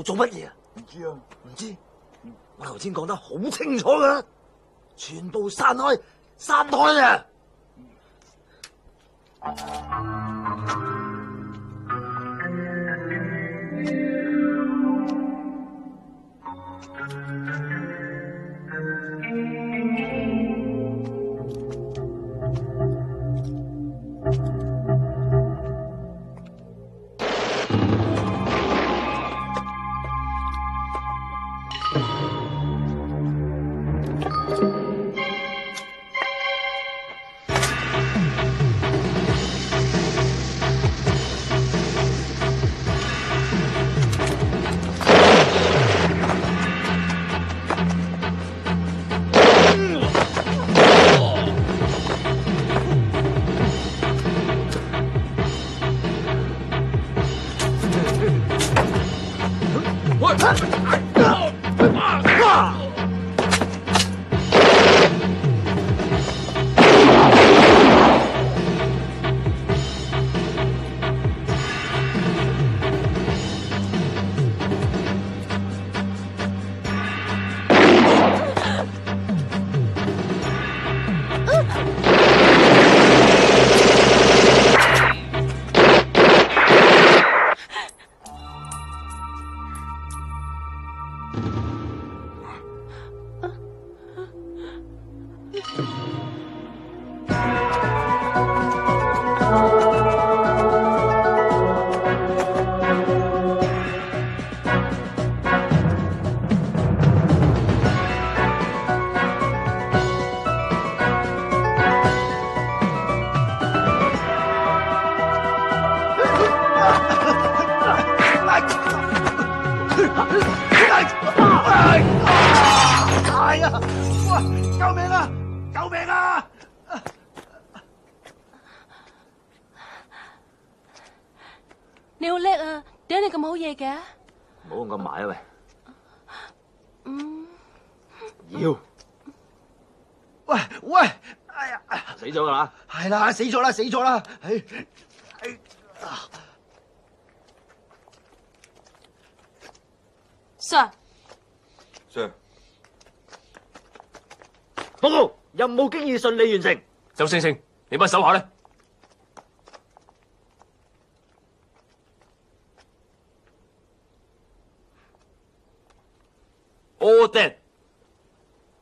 做乜嘢啊？唔知啊，唔知。我頭先講得好清楚噶啦，全部散開，散開啊！係啊！哇！救命啊！救命啊！你好叻啊！點解你咁好嘢嘅？唔好咁埋啊喂！嗯。妖！喂喂！哎呀！死咗噶啦！係啦，死咗啦，死咗啦！Sir， Sir， 報告，任務經已順利完成。周星星，你班手下咧 ？All dead。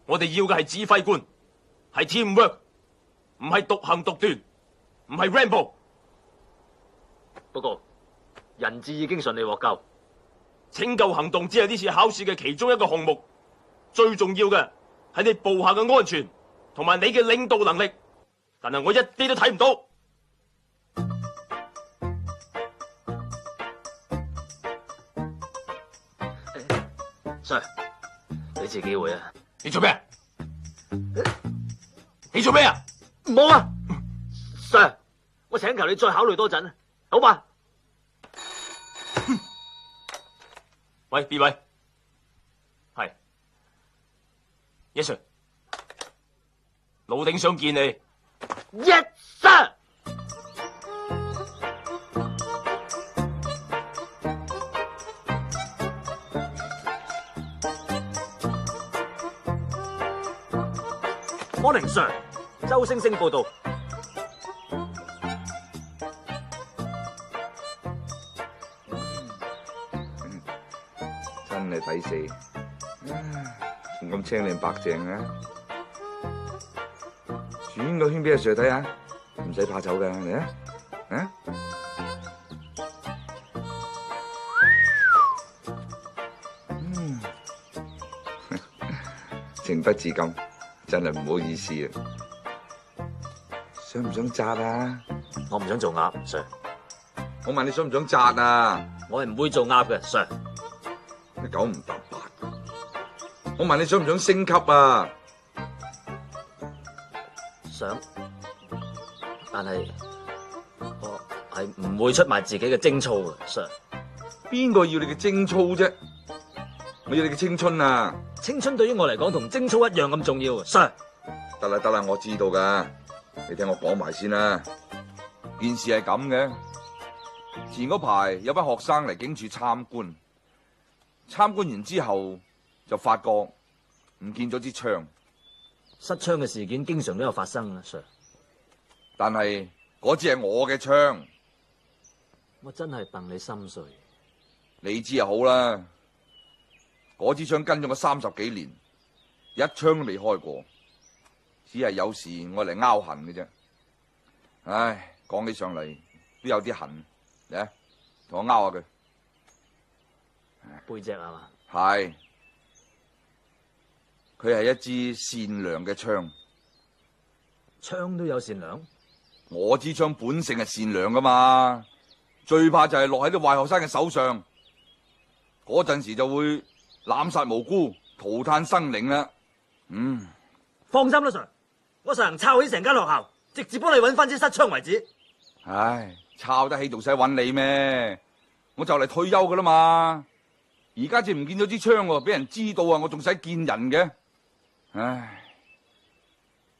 我哋要嘅係指揮官，係 teamwork， 唔係獨行獨斷，唔係 Rambo。不過，人質已經順利獲救。拯救行動只係呢次考試嘅其中一個項目，最重要嘅係你部下嘅安全同埋你嘅領導能力。但係我一啲都睇唔到。Sir， 俾次機會啊！你做咩？你做咩啊？唔好啊 ，Sir， 我請求你再考慮多陣，好吧？喂，邊位？係 ，Yes sir， 老頂想見你。Yes sir。Morning sir， 周星星報道。真係抵死，仲咁青靚白淨嘅，轉個圈俾阿 Sir 睇下，唔使怕醜噶，嚟啊，啊！情不自禁，真係唔好意思啊！想唔想紮啊？我唔想做鴨 ，Sir。我問你想唔想紮啊？我係唔會做鴨嘅 ，Sir。你九唔搭八，我問你想唔想升級啊？想，但係我係唔會出賣自己嘅貞操嘅 ，Sir。邊個要你嘅貞操啫？我要你嘅青春啊！青春對於我嚟講同貞操一樣咁重要 ，Sir。得啦得啦，我知道噶，你聽我講埋先啦。件事係咁嘅，前嗰排有班學生嚟警署參觀，參觀完之後就發覺唔見咗支槍，失槍嘅事件經常都有發生啊，Sir。但係嗰支係我嘅槍，我真係戥你心碎。你知就好啦。嗰支槍跟咗我30幾年，一槍都未開過，只係有時我嚟拗痕嘅啫。唉，講起上嚟都有啲痕，嚟，同我拗下佢。背脊係嘛？係，佢係一支善良嘅槍。槍都有善良？我支槍本性係善良噶嘛，最怕就係落喺啲壞學生嘅手上，嗰陣時就會濫殺無辜、塗炭生靈啦。放心啦，Sir，我實行抄起成間學校，直接幫你揾翻支失槍為止。唉，抄得起仲使揾你咩？我就嚟退休噶啦嘛，而家淨唔見咗支槍喎，俾人知道啊，我仲使見人嘅。唉，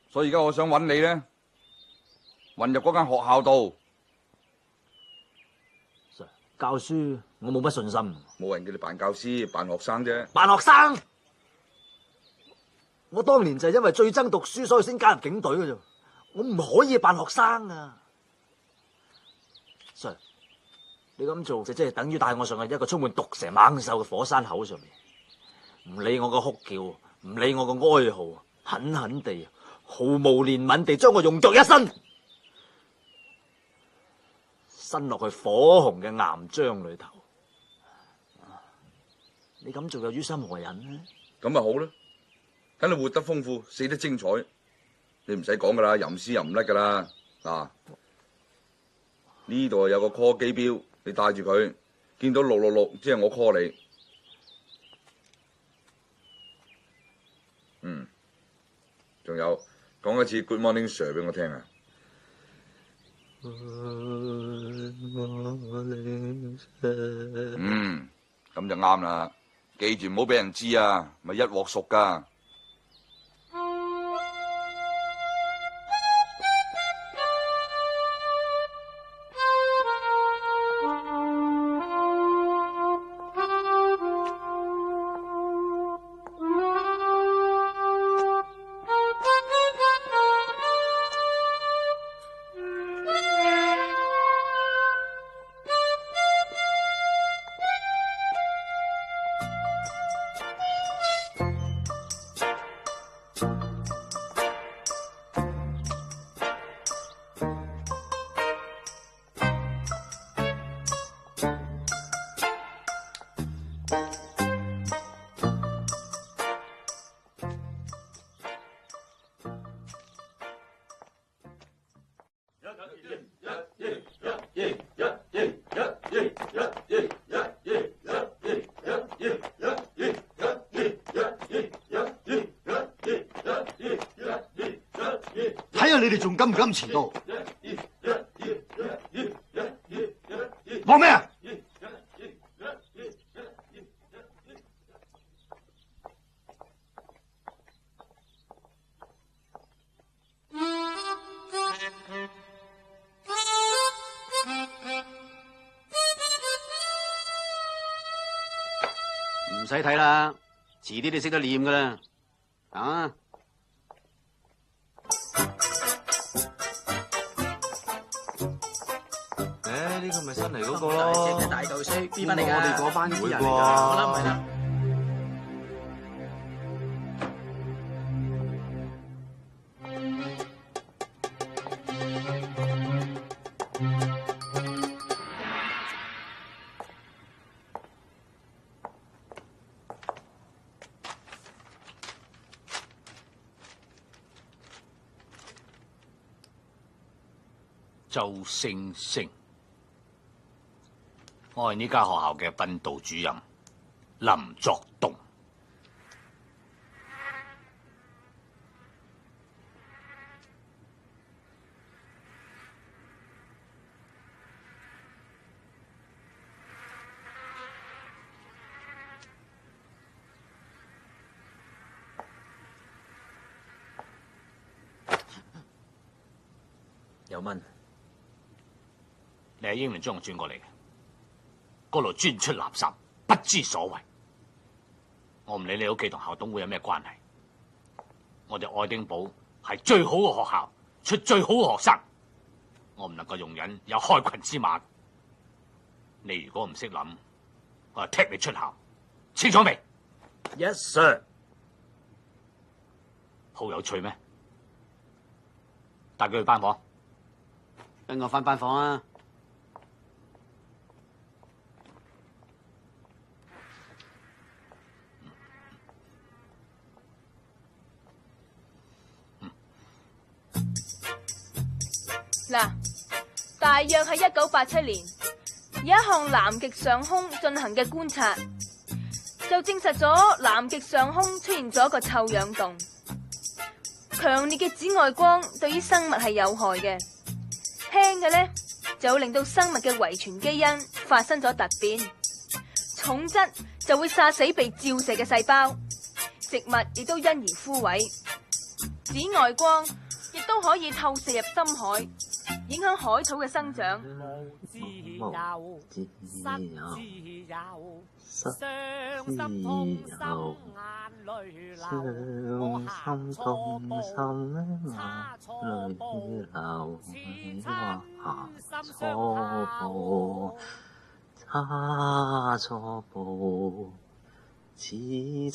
所以而家我想揾你咧，混入嗰間學校度。Sir，教書我冇乜信心。冇人叫你扮教師，扮學生啫。扮學生？我當年就係因為最憎讀書，所以先加入警隊嘅啫。我唔可以扮學生啊 ，Sir。你咁做就即係等於帶我上去一個充滿毒蛇猛獸嘅火山口上面，唔理我個哭叫，唔理我個哀號，狠狠地、毫無憐憫地將我用作一身，伸落去火紅嘅岩漿裏頭。你咁做又於心何忍呢？咁咪好咯，等你活得豐富，死得精彩。你唔使講噶啦，吟詩吟唔甩噶啦。嗱，呢度有個 call 機標，你帶住佢，見到666，即係我 call 你。仲有講一次 Good morning sir 俾我聽啊。咁就啱啦。記住唔好俾人知啊，咪一鑊熟噶。睇下你哋仲敢唔敢遲到？望咩啊？唔使睇啦，遲啲你識得念噶啦，啊！呢個咪新嚟嗰個咯，大道衰 B 班嚟㗎，我哋嗰班啲人嚟㗎，我諗唔係啦。周星星，我係呢間學校嘅訓導主任林作棟。有蚊。你喺英倫中學轉過嚟嘅，嗰度專出垃圾，不知所謂。我唔理你屋企同校董會有咩關係。我哋愛丁堡係最好嘅學校，出最好嘅學生。我唔能夠容忍有開群之馬。你如果唔識諗，我就踢你出校，清楚未 ？Yes sir。好有趣咩？帶佢去班房。跟我翻班房啊！嗱，大約喺1987年，有一項南極上空進行嘅觀察，就證實咗南極上空出現咗一個臭氧洞。強烈嘅紫外光對於生物係有害嘅，輕嘅呢就會令到生物嘅遺傳基因發生咗突變，重則就會殺死被照射嘅細胞，植物亦都因而枯萎。紫外光亦都可以透射入深海，影響海草嘅生長。自由，傷心痛心眼淚流，你話錯步，差錯步，似親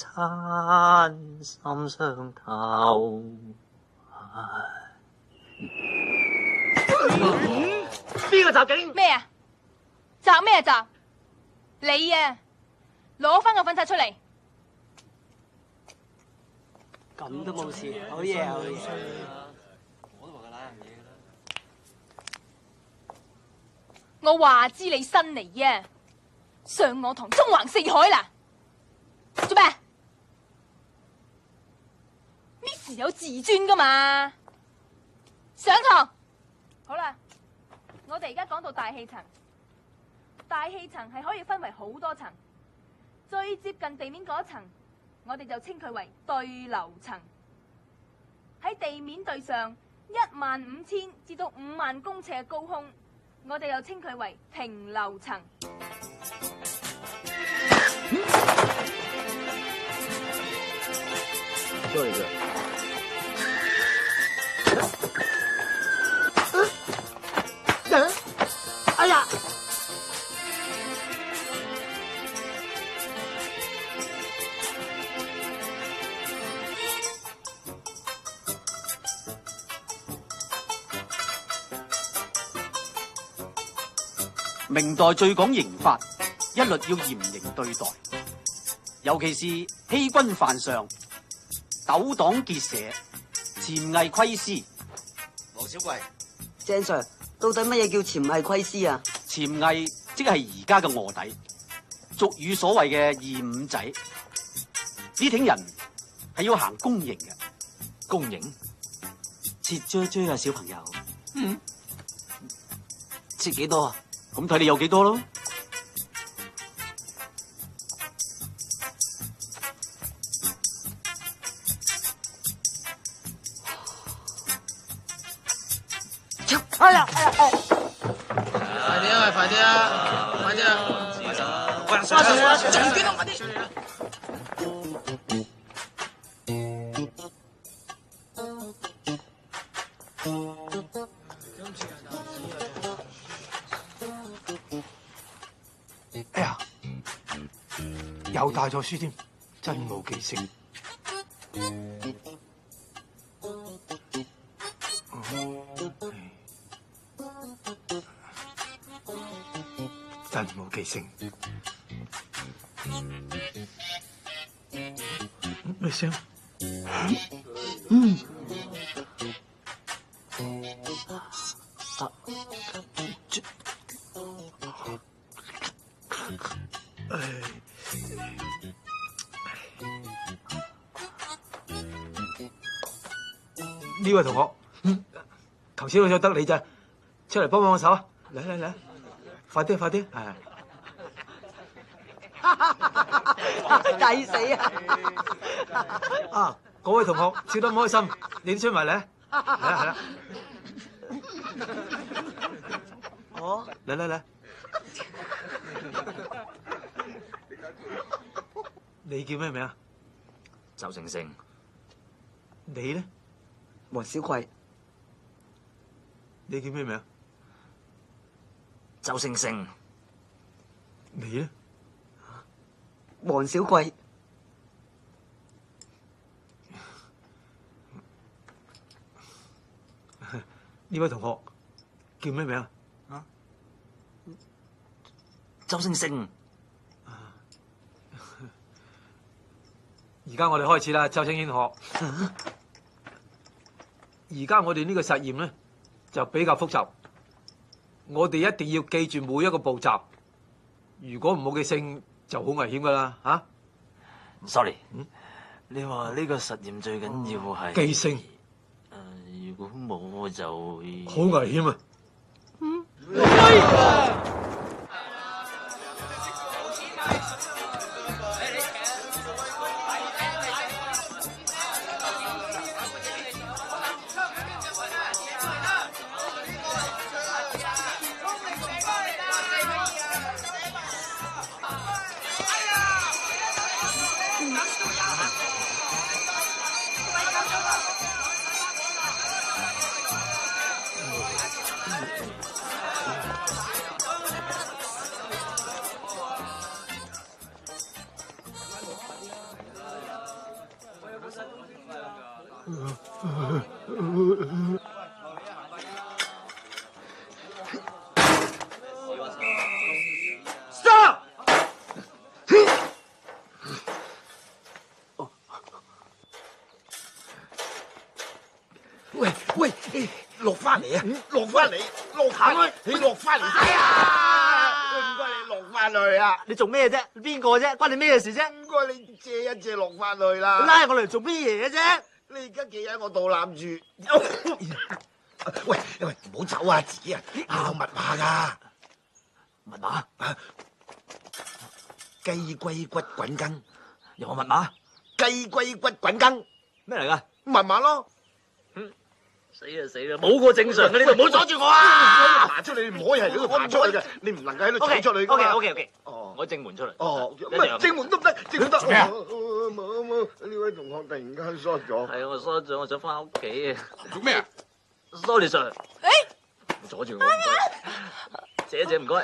心傷透。邊個襲警？咩啊？襲咩襲？你啊，攞翻個粉刷出嚟。咁都冇事，好嘢好嘢。我話知你新嚟啊，上我堂中橫四海啦，做咩？Miss 有自尊噶嘛？上堂。好啦，我哋而家講到大氣層。大氣層係可以分為好多層，最接近地面嗰層，我哋就稱佢為對流層。喺地面對上15000至到5萬公尺嘅高空，我哋又稱佢為平流層。對嘅。哎呀！明代最講刑法，一律要嚴刑對待，尤其是欺君犯上、糾黨結社、潛偽窺私。黃小貴，鄭 Sir， 到底乜嘢叫潛偽窺私啊？潛偽即係而家嘅臥底，俗語所謂嘅二五仔。呢挺人係要行公刑嘅。公刑？切啫啫啊，小朋友。切幾多啊？咁睇你有幾多咯。哎呀！快啲啊！快啲啊！快啲啊！快啲！仲見到快啲！哎呀，又帶咗書添，真冇記性。真冇記性。咩聲？呢位同學，頭先我想得你咋，出嚟幫幫我手啊！嚟嚟嚟，快啲快啲，係。抵死啊！啊，嗰位同學笑得唔開心，你都出埋嚟，係啦係啦。哦，嚟嚟嚟，你叫咩名啊？周星星。你咧？黃小貴。你叫咩名？周星星。你咧？黃小貴。呢位同學叫咩名啊？周星星。而家我哋開始啦，周星星同學。而家我哋呢個實驗咧就比較複雜，我哋一定要記住每一個步驟。如果唔冇記性，就好危險噶啦嚇。Sorry，你話呢個實驗最緊要係記性。如果冇我就好危險啊！喂，落翻嚟啊！落翻嚟，落行開，你落翻嚟。哎呀，唔該你落翻去啊！你做咩啫？邊個啫？關你咩事啫？唔該你借一借落翻去啦。拉我嚟做咩嘢啫？你而家企喺我肚腩住。喂，唔好走啊！自己啊，有密碼噶。密碼？雞龜骨滾羹。有冇密碼？雞龜骨滾羹。咩嚟噶？密碼咯。死啦！冇個正常嘅，你就唔好阻住我啊！爬出嚟，你唔可以喺呢度爬出去嘅，你唔能夠喺度走出去㗎嘛。OK。哦，我正門出嚟。哦，唔係正門都唔得，正門得。做咩啊？冇，呢位同學突然間疏咗。係啊，我疏咗，我想翻屋企啊。做咩啊 ？Sorry Sir。阻住我，唔該。姐唔該。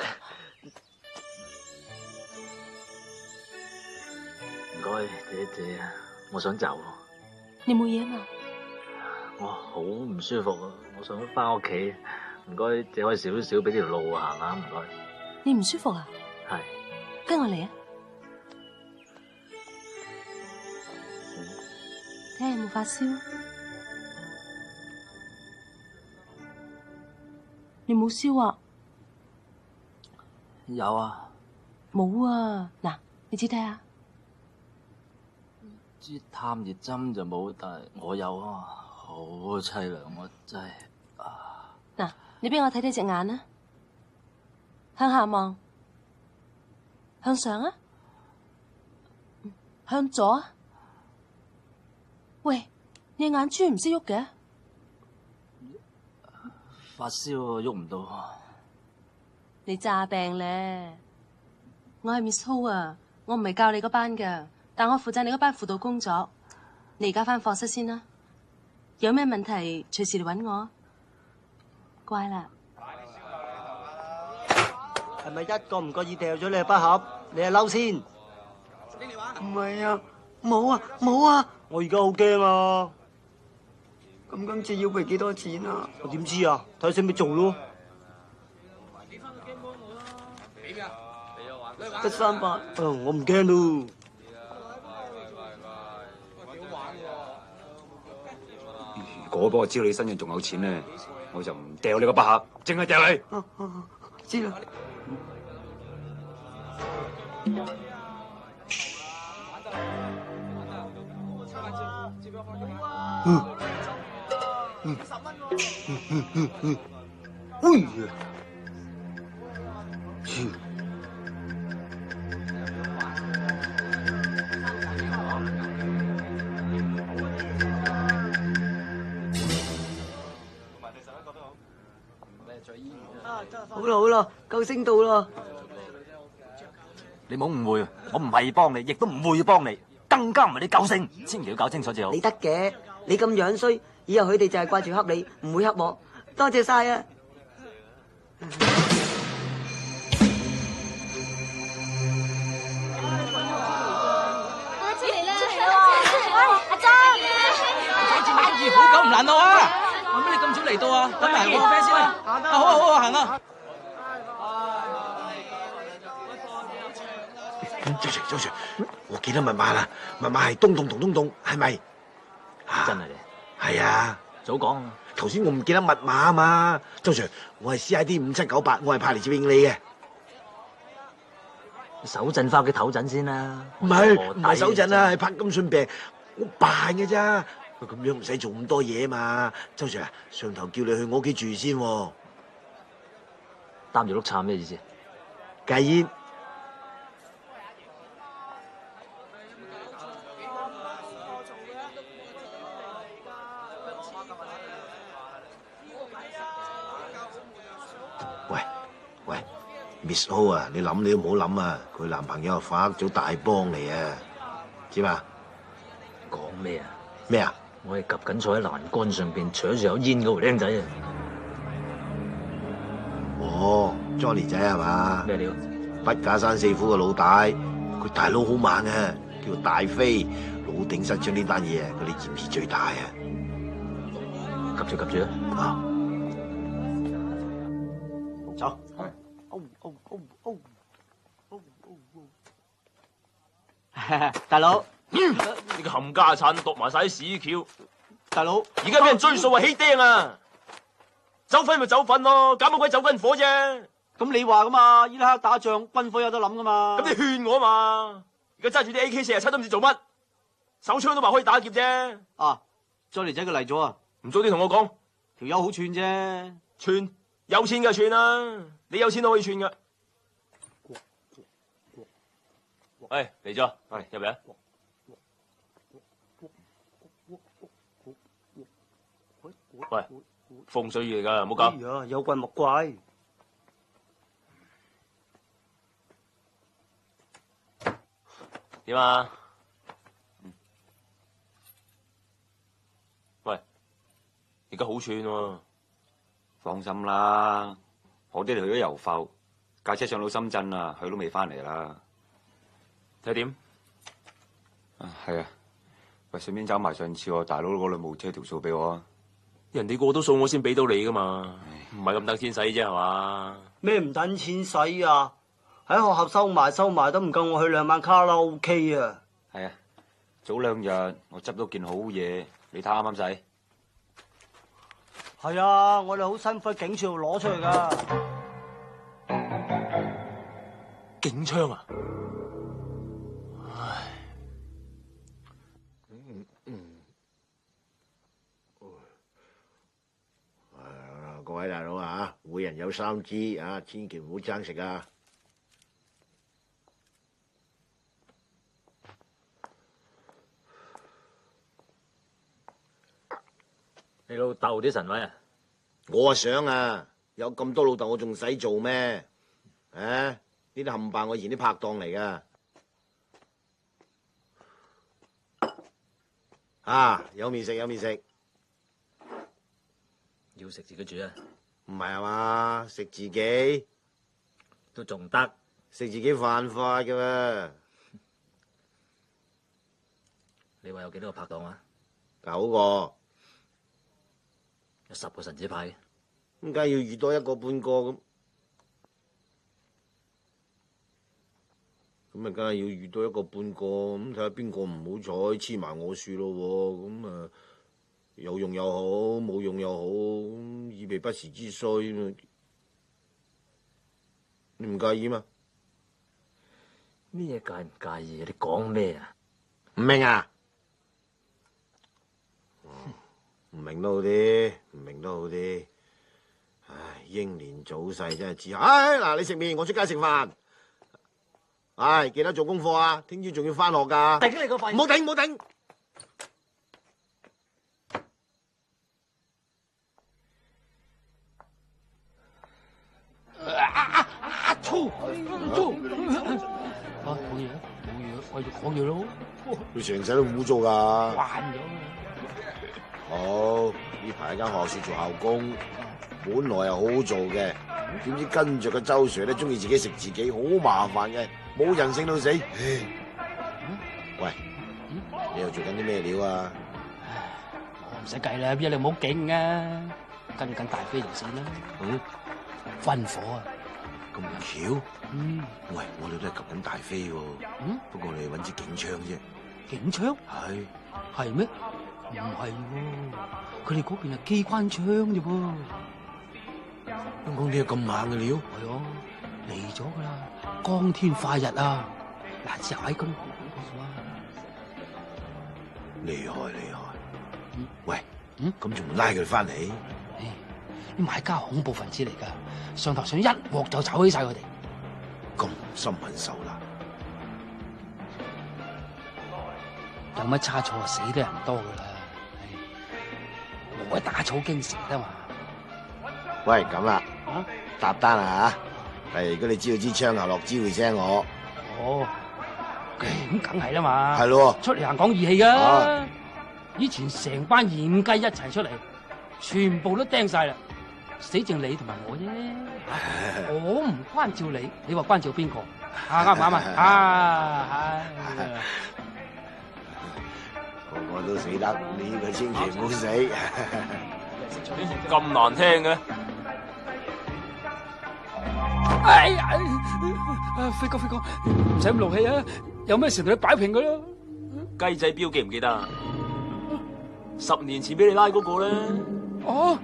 唔該，姐啊，我想走。你冇嘢嘛？我好唔舒服啊！我想翻屋企，唔該借開少少俾條路行下，唔該。你唔舒服啊？係。跟我嚟啊！睇下有冇發燒？你冇燒啊？有啊。冇啊！嗱，你指睇下。支探熱針就冇，但係我有啊。好凄涼，我真係嗱，你俾我睇睇隻眼啦，向下望，向上啊，向左啊。喂，你眼珠唔識喐嘅？發燒啊，喐唔到。你詐病咧？我係 Miss Ho 啊，我唔係教你嗰班噶，但我負責你嗰班輔導工作。你而家翻課室先啦。有咩問題隨時嚟搵我，乖啦。係咪一個唔覺意掉咗你嘅筆盒？你係嬲先？唔係啊，冇啊！我而家好驚啊！咁今次要賠幾多錢啊？我點知啊？睇使咪做咯。得300，我唔驚咯。如果我知道你身上仲有錢咧，我就唔掉你個筆盒，淨係掉你。知啦。好啦，救星到啦！你唔好誤會，我唔係幫你，亦都唔會幫你，更加唔係你救星，千祈要搞清楚至好。你得嘅，你咁樣衰，以後佢哋就係掛住恰你，唔會恰我。多謝晒啊！好久唔難到啊！做咩你咁早嚟到啊？等埋我個 friend 先啦。好啊好啊，行啊！周 Sir，我記得密碼啦，密碼係東洞同東洞，係咪？真係嘅。係啊，早講啊！頭先我唔記得密碼啊嘛，周 Sir，我係 CID 5798，我係派嚟接應你嘅。手震翻屋企唞陣先啦。唔係手震啊，係柏金遜病，我扮嘅咋。咁樣唔使做咁多嘢嘛，周 Sir 啊，上頭叫你去我屋企住先喎。擔住碌杉咩意思？戒煙。喂 ，Miss Ho 啊，你諗你都唔好諗啊，佢男朋友係發咗大幫嚟啊，知嘛？講咩啊？咩啊？我係及緊坐喺欄杆上邊，除住有煙嗰個僆仔啊！哦 ，Johnny 仔係嘛？咩料？筆架山四虎嘅老大，佢大佬好猛啊，叫大飛，老頂失槍呢單嘢啊，佢哋嫌疑最大啊！及住啊！走。大佬，你個冚家鏟度埋晒啲屎橋，大佬，而家俾人追數啊，起釘啊！走粉咪走粉咯，搞乜鬼走軍火啫？咁你話噶嘛？伊拉克打仗，軍火有得諗噶嘛？咁你勸我嘛？而家揸住啲 AK47都唔知做乜，手槍都話可以打劫啫。啊，Johnny仔佢嚟咗啊！唔早啲同我講，條友好串啫，串有錢嘅串啦，你有錢都可以串噶。喂，嚟咗，嚟入嚟啊！喂，風水嘢嚟噶，唔好搞。哎呀，有怪莫怪。點啊？喂，而家好串喎。放心啦，我哋去咗油埠，架車上到深圳啦，佢都未翻嚟啦。睇點？係啊，喂，順便找埋上次我大佬嗰兩部車條數俾我啊。人哋過到數我先俾到你噶嘛，唔係咁等錢使啫係嘛？咩唔等錢使啊？喺學校收埋都唔夠我去2晚卡拉 OK 啊！係啊，早2日我執到件好嘢，你睇啱唔啱使？係啊，我哋好辛苦喺警署度攞出嚟噶。警槍啊！各位大佬啊，每人有3支啊，千祈唔好爭食啊！你老豆啲神位啊？我想啊，有咁多老豆，我仲使做咩？啊，呢啲冚唪唥我以前啲拍檔嚟噶。啊，有面食有面食。要食自己煮啊？唔係啊嘛，食自己都仲得，食自己犯法嘅喎。你話有幾多個拍檔啊？9個，有10個神子派嘅，咁梗係要遇多1個半個咁，咁啊梗係要遇多1個半個咁，睇下邊個唔好彩黐埋我樹咯喎，咁啊。有用又好，冇用又好，以備不時之需。你唔介意嘛？咩介唔介意？你講咩啊？唔明啊？唔明都好啲，唔明都好啲。唉，英年早逝真係知。唉，嗱，你食麵，我出街食飯。唉，記得做功課啊！聽朝仲要返學㗎。頂你個肺！唔好頂，唔好頂。講嘢咯。佢成世都污糟噶。慣咗。好，呢排喺間學校做校工，本來係好好做嘅，點知跟住個周 Sir 咧中意自己食自己，好麻煩嘅，冇人性到死。喂，你又做緊啲咩料啊？我唔使計啦，邊有你唔好勁啊，跟緊大飛條線啦。軍火啊！咁巧？喂，我哋都係及緊大飛喎。不過你揾支警槍啫。警槍？係咩？唔係喎，佢哋嗰邊係機關槍啫噃。香港啲有咁猛嘅料？係啊，嚟咗噶啦，光天化日啊！嗱，隻蟹咁啊！厲害厲害！喂，咁仲唔拉佢哋翻嚟？啲買家恐怖分子嚟噶，上頭想一鑊就炒起晒佢哋。咁心狠手辣，有乜差錯啊？死得人多噶啦，無謂打草驚蛇啊嘛。喂，咁啦，搭單啦吓。如果你知道支槍下落知會聲我。哦，咁梗係啦嘛。係咯，出嚟行講義氣噶。以前成班鹽雞一齊出嚟，全部都釘晒啦，死剩你同埋我啫。我唔關照你，你話關照邊個？啱唔啱啊？個個都死得，你個千祈唔好死。咁難聽嘅。哎呀！飛哥，唔使咁勞氣啊！有咩事同你擺平佢咯。雞仔標記唔記得啊？10年前俾你拉嗰個咧。哦。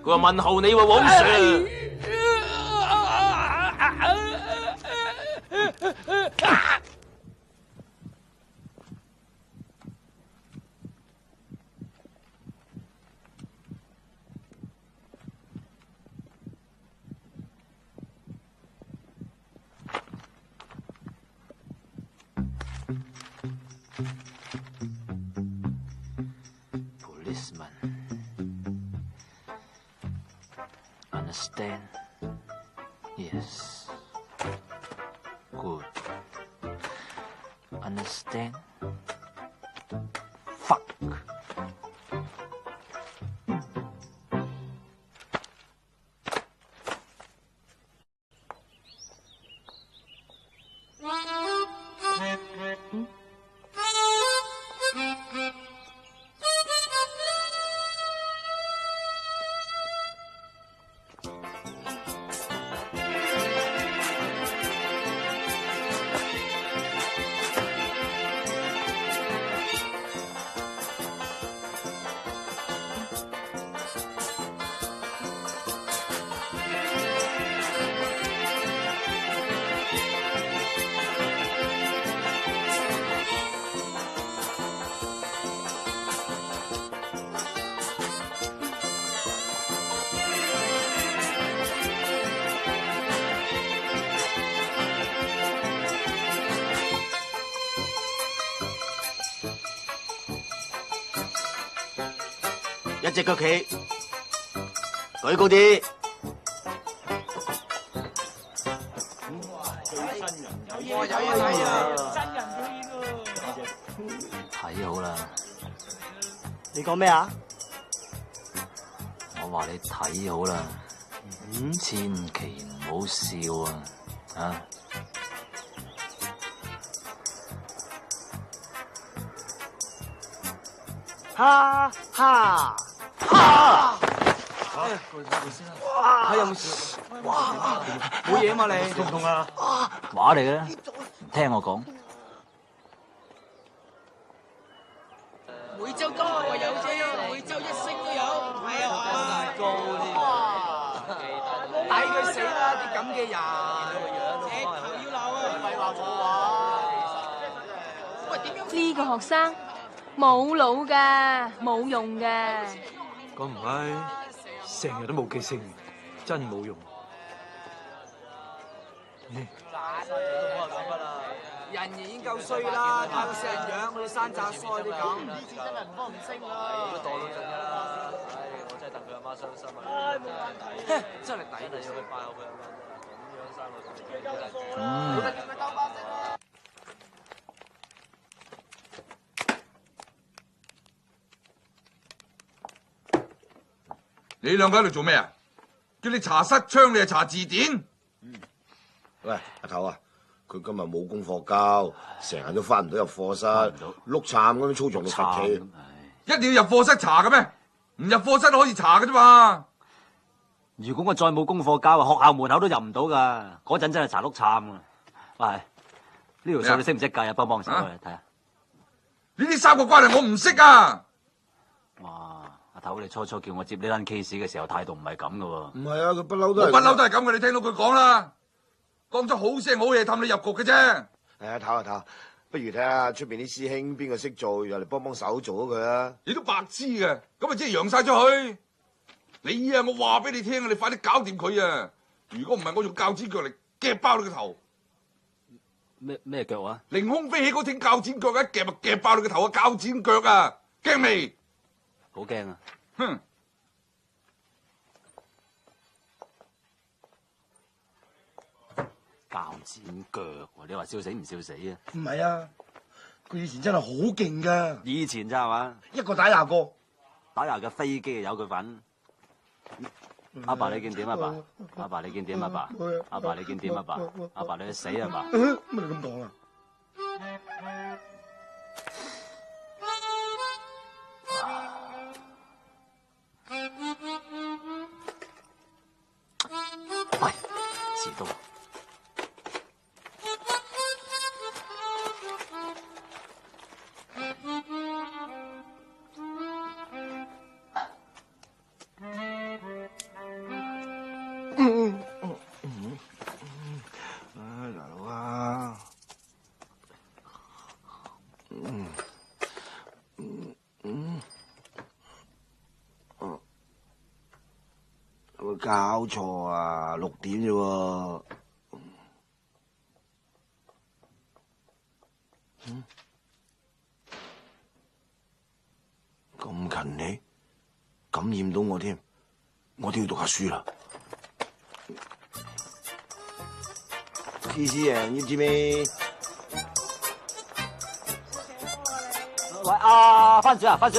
佢話問候你喎，黃 Sir。Policeman, understand? Yes. Good. Understand? Fuck.一隻腳企，舉高啲。睇好啦！你講咩啊？我話你睇好啦，千祈唔好笑啊！哈哈哈！係有冇事？冇嘢嘛你？痛唔痛啊？話嚟嘅，唔聽我講。每週都有啫，每週1升都有，係啊嘛？高啲，抵佢死啦！啲咁嘅人，直頭要鬧啊！咪話我話，喂點樣？呢個學生冇腦㗎，冇用㗎。咁唔係，成日都冇記性，真冇用。人已經夠衰啦，搞到成樣好似山楂腮啲咁。呢次真係唔幫唔升啦，都墮到盡㗎啦。我真係戥佢阿媽傷心啊！冇問題，真係抵你要去拜下佢阿媽，咁樣生個仔。你兩個喺度做咩啊？叫你查塞槍，你係查字典？喂，阿頭啊，佢今日冇功課交，成日都翻唔到入課室，碌杉咁樣操場度罰企。一定要入課室查嘅咩？唔入課室都可以查嘅啫嘛。如果我再冇功課交，學校門口都入唔到噶。嗰陣真係查碌杉啊！喂，呢條數你識唔識計啊？幫手嚟睇下。呢啲三個關係我唔識啊！哇，阿頭，你初初叫我接呢單 case 嘅時候態度唔係咁噶喎。唔係啊，佢不嬲都我不嬲都係咁嘅，你聽到佢講啦，講咗好聲好嘢氹你入局嘅啫。頭啊頭，不如睇下出邊啲師兄邊個識做，又嚟幫手做咗佢啊！你都白痴嘅，咁咪即係揚晒出去。你啊，我話俾你聽啊，你快啲搞掂佢啊！如果唔係，我用鉸剪腳嚟夾爆你個頭。咩腳啊？凌空飛起嗰挺鉸剪腳，一夾就夾爆你個頭啊！鉸剪腳啊，驚未？好驚啊！哼！鉸剪腳，你話笑死唔笑死啊？唔係啊，佢以前真係好勁噶。以前咋係嘛？一個打廿個，打廿嘅飛機有佢份。阿爸你見點啊爸？阿爸你見點啊爸？阿爸你見點啊爸？阿爸你死啊爸？乜你咁講啊？喂，遲到。有冇搞錯啊？6點啫喎。咁勤力，感染到我添，我都要讀下書啦。思思啊，要知咩？喂，番薯啊，番薯，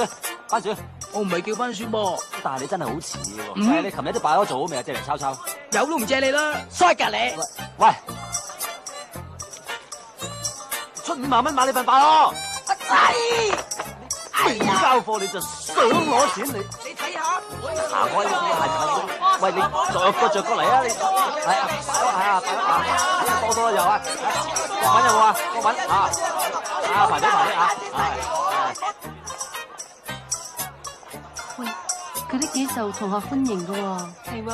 我唔係叫番薯噃，但係你真係好遲喎。你琴日都擺咗做未啊？借嚟抄抄。有都唔借你啦，衰㗎你！喂，出5萬蚊買你份飯咯。阿仔，未交貨你就想攞錢你？你睇下，行開係喂，你着過嚟啊！你係啊，多有啊！各位有冇啊？各位排隊喂，佢都幾受同學歡迎噶喎。係喎。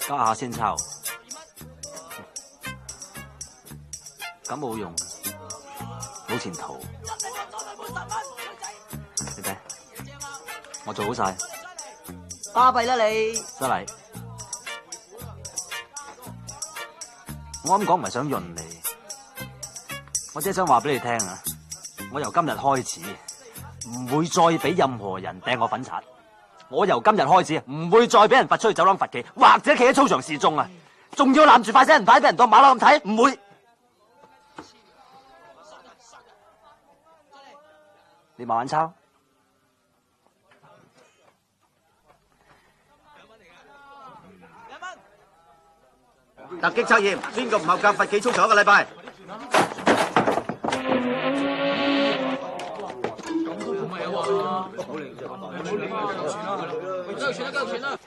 家下先抄，咁冇用，冇前途。你睇，我做好晒。巴閉啦你！得嚟，我咁講唔係想潤你，我只係想話俾你聽啊！我由今日開始唔會再俾任何人掟我粉刷。我由今日開始唔會再俾人罰出去走廊罰企，或者企喺操場示眾啊！仲要攬住塊死人牌俾人當馬騮咁睇，唔會。你慢慢抄。突擊測驗，邊個唔合格罰企操場1個禮拜？夠錢啦！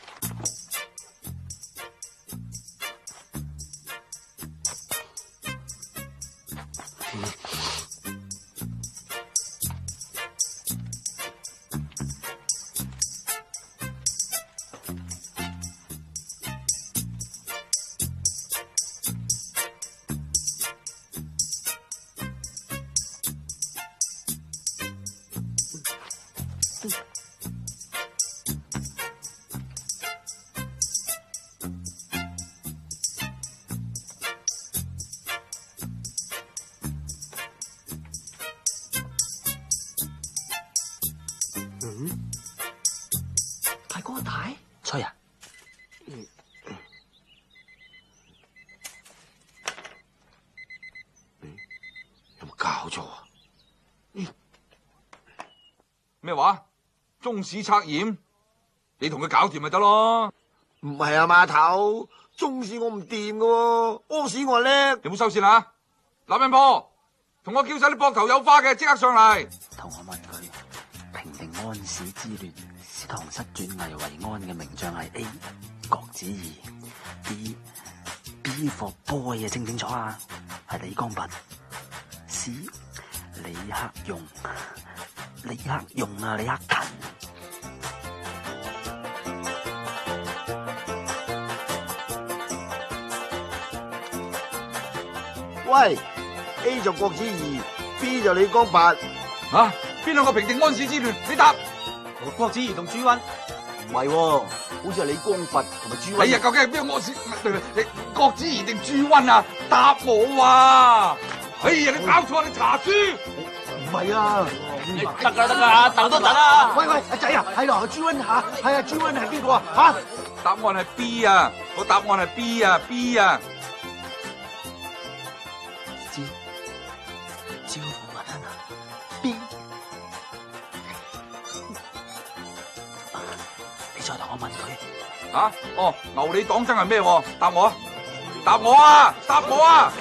搞錯啊！咩話？中史測驗，你同佢搞掂咪得咯？唔係啊，碼頭，中史我唔掂噶，屙屎我叻。你唔好收線啦！男人婆，同我叫晒啲膊頭有花嘅，即刻上嚟。同我問佢平定安史之亂，使唐室轉危為安嘅名將係 A 郭子儀 ，B for boy 啊，清唔清楚啊？係李光弼 ，C 李克用啊，李克勤。喂 ，A 就郭子儀 ，B 就李光弼。啊，邊兩個平定安史之亂？你答。郭子儀同朱溫。唔係喎，好似係李光弼同埋朱溫。你啊，究竟係邊個安史？你郭子儀定朱溫啊？答我啊！哎呀，你搞錯，你查書。唔係啊，得噶，等都等啦。喂，阿仔啊，係咯，朱溫嚇，係啊，朱溫係邊個啊？嚇，答案係 B 啊，個答案係 B 啊 ，B 啊。招呼文啊 ，B。你再同我問佢。啊，哦，牛李黨爭係咩？答我啊！答我啊！答我啊！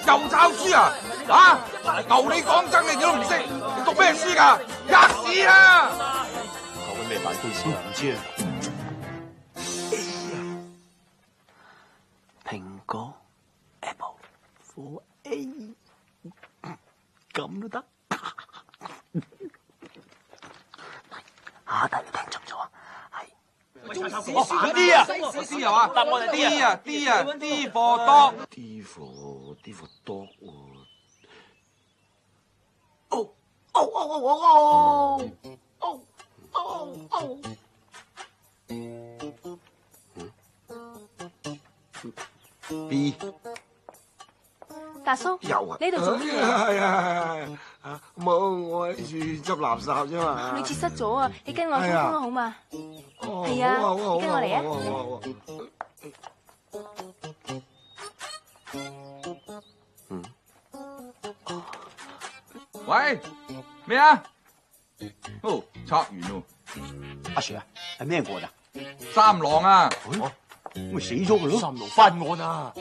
又抄書啊！啊！牛李黨爭你都唔識，你讀咩書㗎？吔屎啊！講緊咩大 case 啊？唔知啊。蘋果 Apple for A， 咁都得？下題聽清楚啊，係 D 啊 ，D 又啊，答案係 D 啊 ，D 啊 ，D for dog。D for dog 喎。B 大叔，有啊，呢度做乜嘢？係啊，冇，我喺處執垃圾啫嘛。你廁失咗啊！你跟我通風啦，好嘛？係啊，你跟我嚟啊！喂，咩啊？哦，測完咯。阿 Sir 啊，係咩案啊？三郎啊！咪死咗佢咯！三郎翻案啊！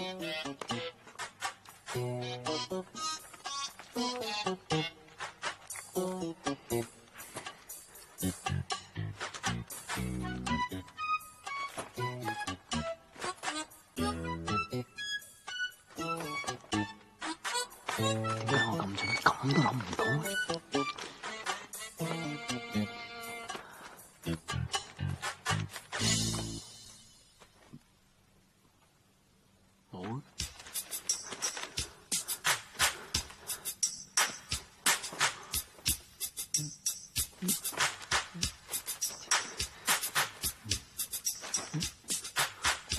點解我咁蠢，咁都諗唔到咧？冇。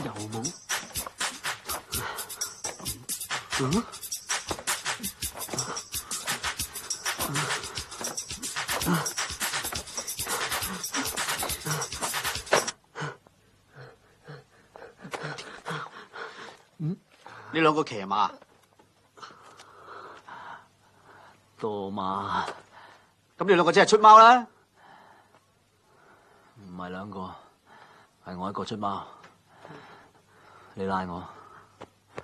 又冇。呢兩個騎馬，墮馬。咁你兩個真係出貓啦？唔係兩個，係我一個出貓。你拉我，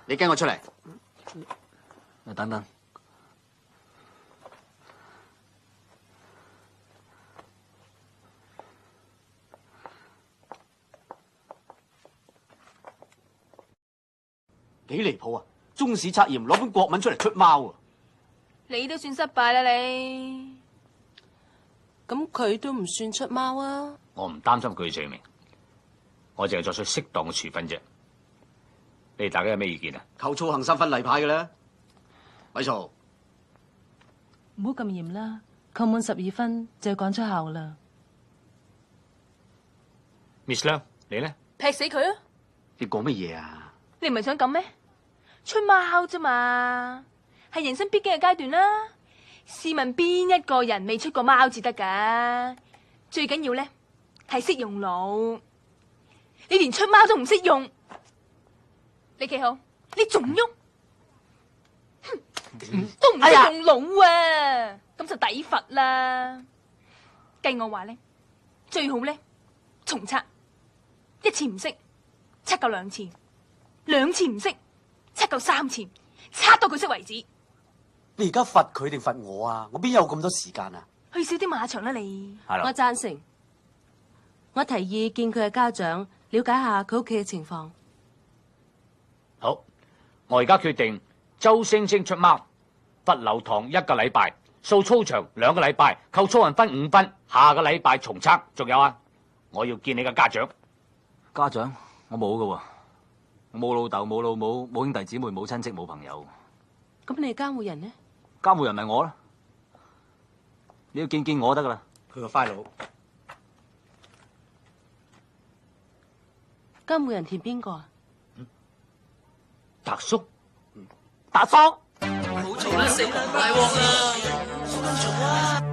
你跟我出嚟。你等等。幾離譜啊！中史測驗攞本國文出嚟出貓啊！你都算失敗啦，你。咁佢都唔算出貓啊！我唔擔心佢嘅罪名，我淨係作出適當嘅處分啫。你哋大家有咩意見啊？扣操行3分例牌嘅咧，咪嘈！唔好咁嚴啦，扣滿12分就要趕出校啦。Miss 梁，你咧？劈死佢啊！你講乜嘢啊？你唔係想咁咩？出貓啫嘛，係人生必經嘅階段啦。試問邊一個人未出過貓至得噶？最緊要咧係識用腦。你連出貓都唔識用，你企好，你仲喐？哼！都唔識用腦啊，咁就抵罰啦。計我話咧，最好咧重測，一次唔識，測夠2次，2次唔識，測夠3次，測到佢識為止。你而家罰佢定罰我啊？我邊有咁多時間啊？去少啲馬場啦你。我贊成。我提議見佢嘅家長，了解下佢屋企嘅情況。好，我而家決定周星星出貓，罰留堂1個禮拜，掃操場2個禮拜，扣操運分5分。下個禮拜重測。仲有啊，我要見你嘅家長。家長，我冇噶喎，我冇老豆，冇老母，冇兄弟姊妹，冇親戚，冇朋友。咁你係監護人呢？監護人咪我啦，你要見我得噶啦。佢個 file 監護人填邊個啊？達叔，達叔，唔好嘈啦，死啦，大鑊啦，唔好嘈啊！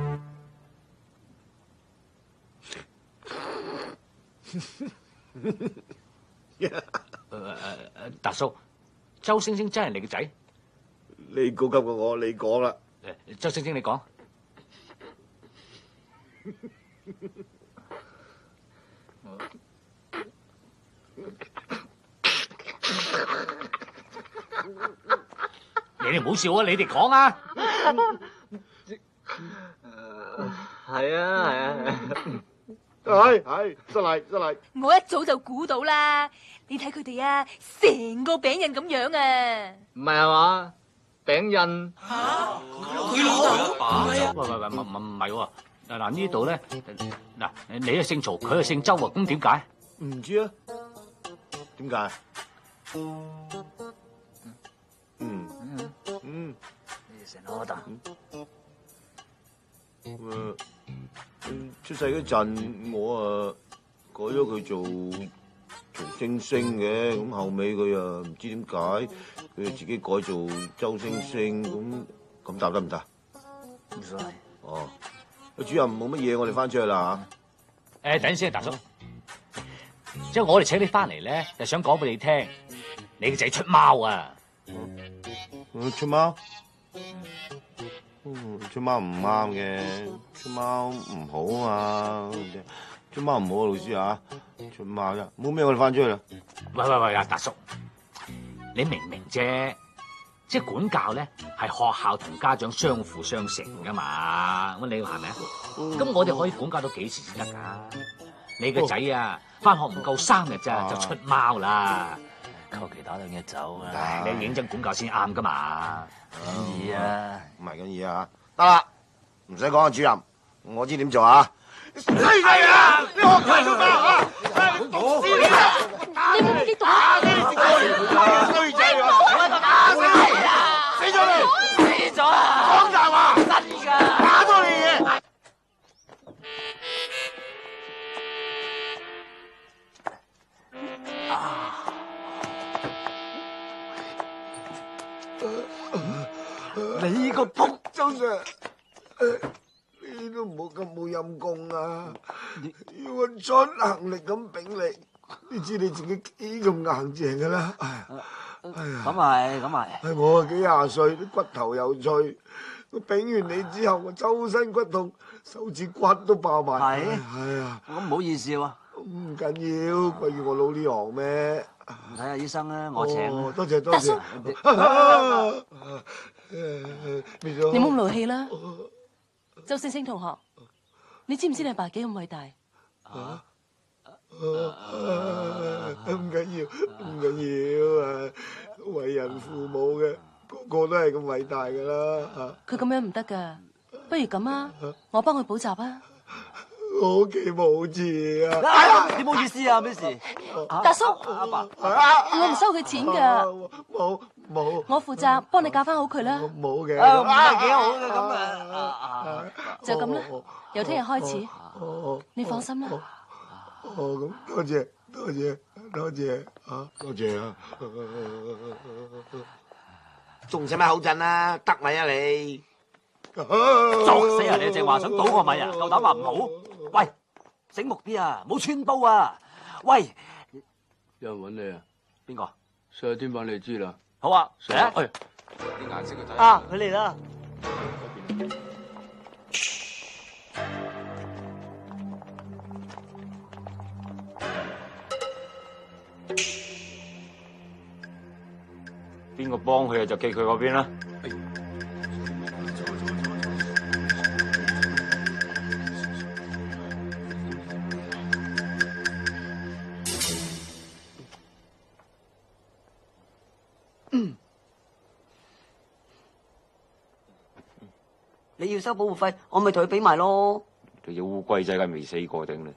達叔，周星星真係你個仔？你高級過我，你講啦。周星星，你講。你哋唔好笑啊！你哋講啊！係啊，係，失禮。我一早就估到啦，你睇佢哋啊，成個餅印咁樣啊！唔係嘛？餅印佢老豆啊？喂，唔係喎。嗱呢度咧，嗱你係姓曹，佢係姓周啊，咁點解？唔知啊？點解？成我得。出世嗰陣，我改咗佢做星星嘅，咁後尾佢又唔知點解，佢自己改做周星星，咁答得唔得？唔使。哦，主任冇乜嘢，我哋翻出去啦嚇。等陣先，達叔，即係我哋請你翻嚟咧，就想講俾你聽，你個仔出貓啊！出貓？出貓唔啱嘅，出貓唔好啊嘛，出貓唔好啊，老師啊，出貓啫，冇咩我哋翻出去啦。喂，阿達叔，你明啫？即係管教咧，係學校同家長相輔相成噶嘛，咁你話係咪啊？咁我哋可以管教到幾時先得噶？你個仔啊，翻學唔夠3日咋，就出貓啦，求其打2日走啊！你認真管教先啱噶嘛？咁易啊？唔係咁易啊！得啦，唔使講啊，主任，我知點做啊！係啊，你學壞咗啊！你讀書啊！你讀啊！衰仔啊！打死你啊！死咗你！死咗啊！講大話！真㗎！打咗你嘅！你個仆周 Sir， 你都唔好咁冇陰功啊！要我出行力咁炳你，你知你自己幾咁硬淨噶啦！咁係。係我幾廿歲，啲骨頭又脆，我炳完你之後，我周身骨痛，手指骨都爆埋。係啊，咁唔好意思喎。唔緊要，貴要我撈呢行咩？睇下醫生啦，我請。多謝。你唔好咁勞氣啦，周星星同學，你知唔知你阿爸幾咁偉大？唔緊要啊！為人父母嘅個個都係咁偉大噶啦。佢咁樣唔得噶，不如咁啊，我幫佢補習啊。我屋企冇字啊！你冇意思啊？咩事？達叔，阿爸，我唔收佢錢噶。冇，我負責幫你教翻好佢啦。冇嘅。唔係幾好嘅咁啊！就咁啦，由聽日開始，你放心啦。咁多謝啊！多謝啊！仲使乜口震啊？得咪啊你？作死啊！你淨話想倒我米啊？夠膽話唔好？喂，醒目啲啊！冇穿煲啊！喂，有人揾你啊？邊個？上天揾你知啦。好啊，嚟啊！啲顏色嘅睇。啊，佢嚟啦！邊個幫佢啊？就企佢嗰邊啦。你要收保護費，我咪同佢俾埋咯。條隻烏龜仔梗係未死過頂你，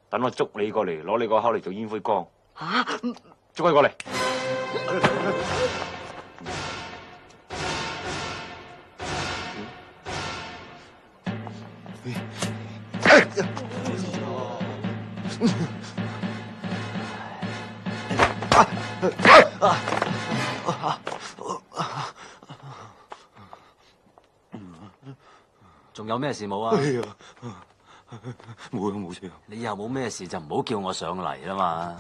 等我捉你過嚟，攞你個口嚟做煙灰缸。嚇！捉佢過嚟。仲有咩事冇啊？冇冇事。你又冇咩事就唔好叫我上嚟啦嘛。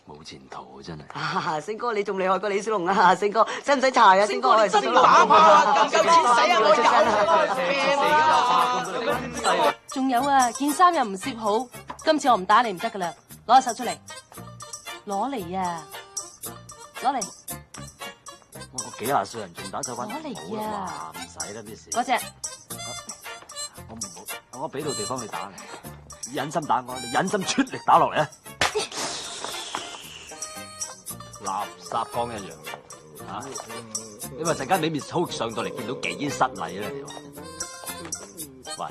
冇前途真係。啊，星哥你仲厲害過李小龍啊！星哥使唔使查啊？星哥，你真膽啊！咁夠錢使啊！我有。仲有啊，件衫又唔攝好，今次我唔打你唔得噶啦，攞手出嚟，攞嚟啊，攞嚟。我幾廿歲人仲打手板，攞嚟啊！唔使啦啲事。嗰隻，我唔好，我俾到地方你打你，忍心打我，你忍心出力打落嚟啊！垃圾缸一樣嚇，你話陣間你面操上到嚟見到幾失禮咧？你話，喂，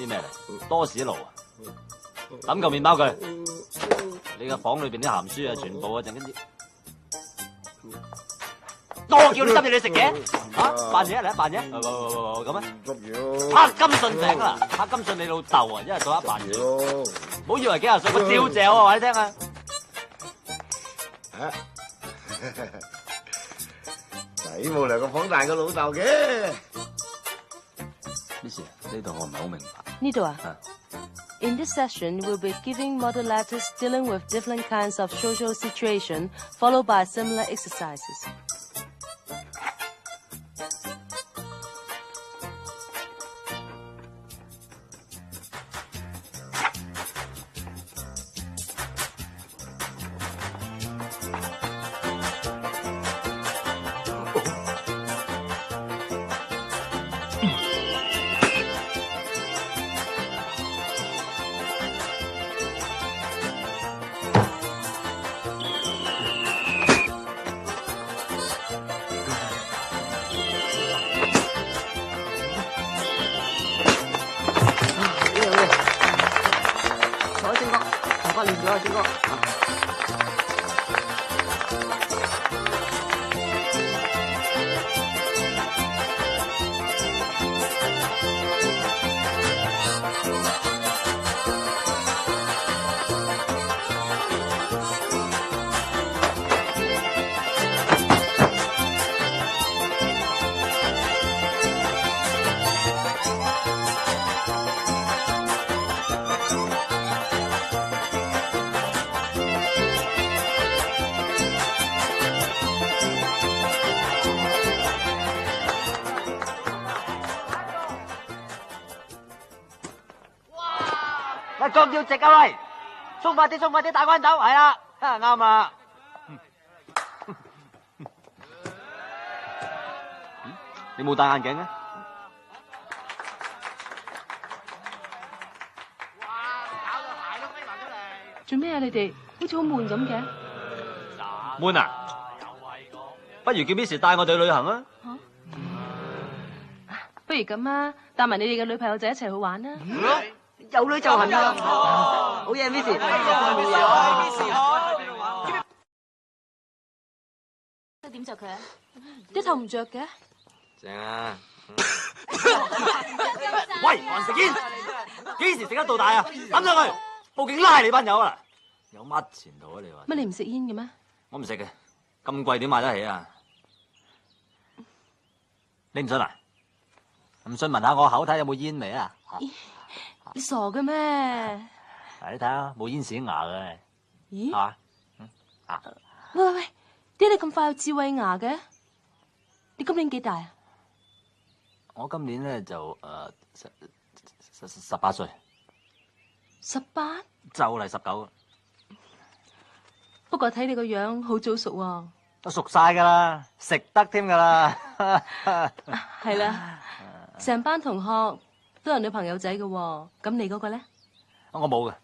呢咩嚟？多士爐啊！抌嚿麵包佢，你個房裏邊啲鹹書啊，全部啊，陣間啲，多叫你執嘢你食嘅嚇，扮嘢嚟扮嘢，咁啊，拍金信餅啦，拍金信你老豆啊，一日到黑扮嘢，唔好以為幾廿歲我照嚼啊，話你聽啊！仔冇兩個放大個老豆嘅。咩事？呢度我唔係好明白。呢度啊？In this session, we'll be giving model letters dealing with different kinds of social situation, followed by similar exercises. 腳要直啊喂！衝快啲打關斗，係啦，啱啦。你冇戴眼鏡嘅？做咩啊？你哋好似好悶咁嘅。悶啊！不如叫 Miss 帶我哋去旅行啊！不如咁啊，帶埋你哋嘅女朋友仔一齊去玩啦。有女就行啦，好嘢 ，Miss。點着佢啊？啲頭唔着嘅。正啊！喂，還食煙？幾時食得到大啊？抌上去，報警拉你班友啊！有乜前途啊？你話？乜你唔食煙嘅咩？我唔食嘅，咁貴點買得起啊？你唔信啊？唔信聞下我口睇有冇煙味啊？你傻嘅咩？你睇下冇煙屎牙嘅，咦？啊？喂，點解你咁快有智慧牙嘅？你今年幾大啊？我今年咧就18歲， 18？就嚟19。不過睇你個樣好早熟喎。都熟晒噶啦，食得添噶啦。係啦，成班同學都有女朋友仔嘅喎，咁你嗰個咧？我冇嘅，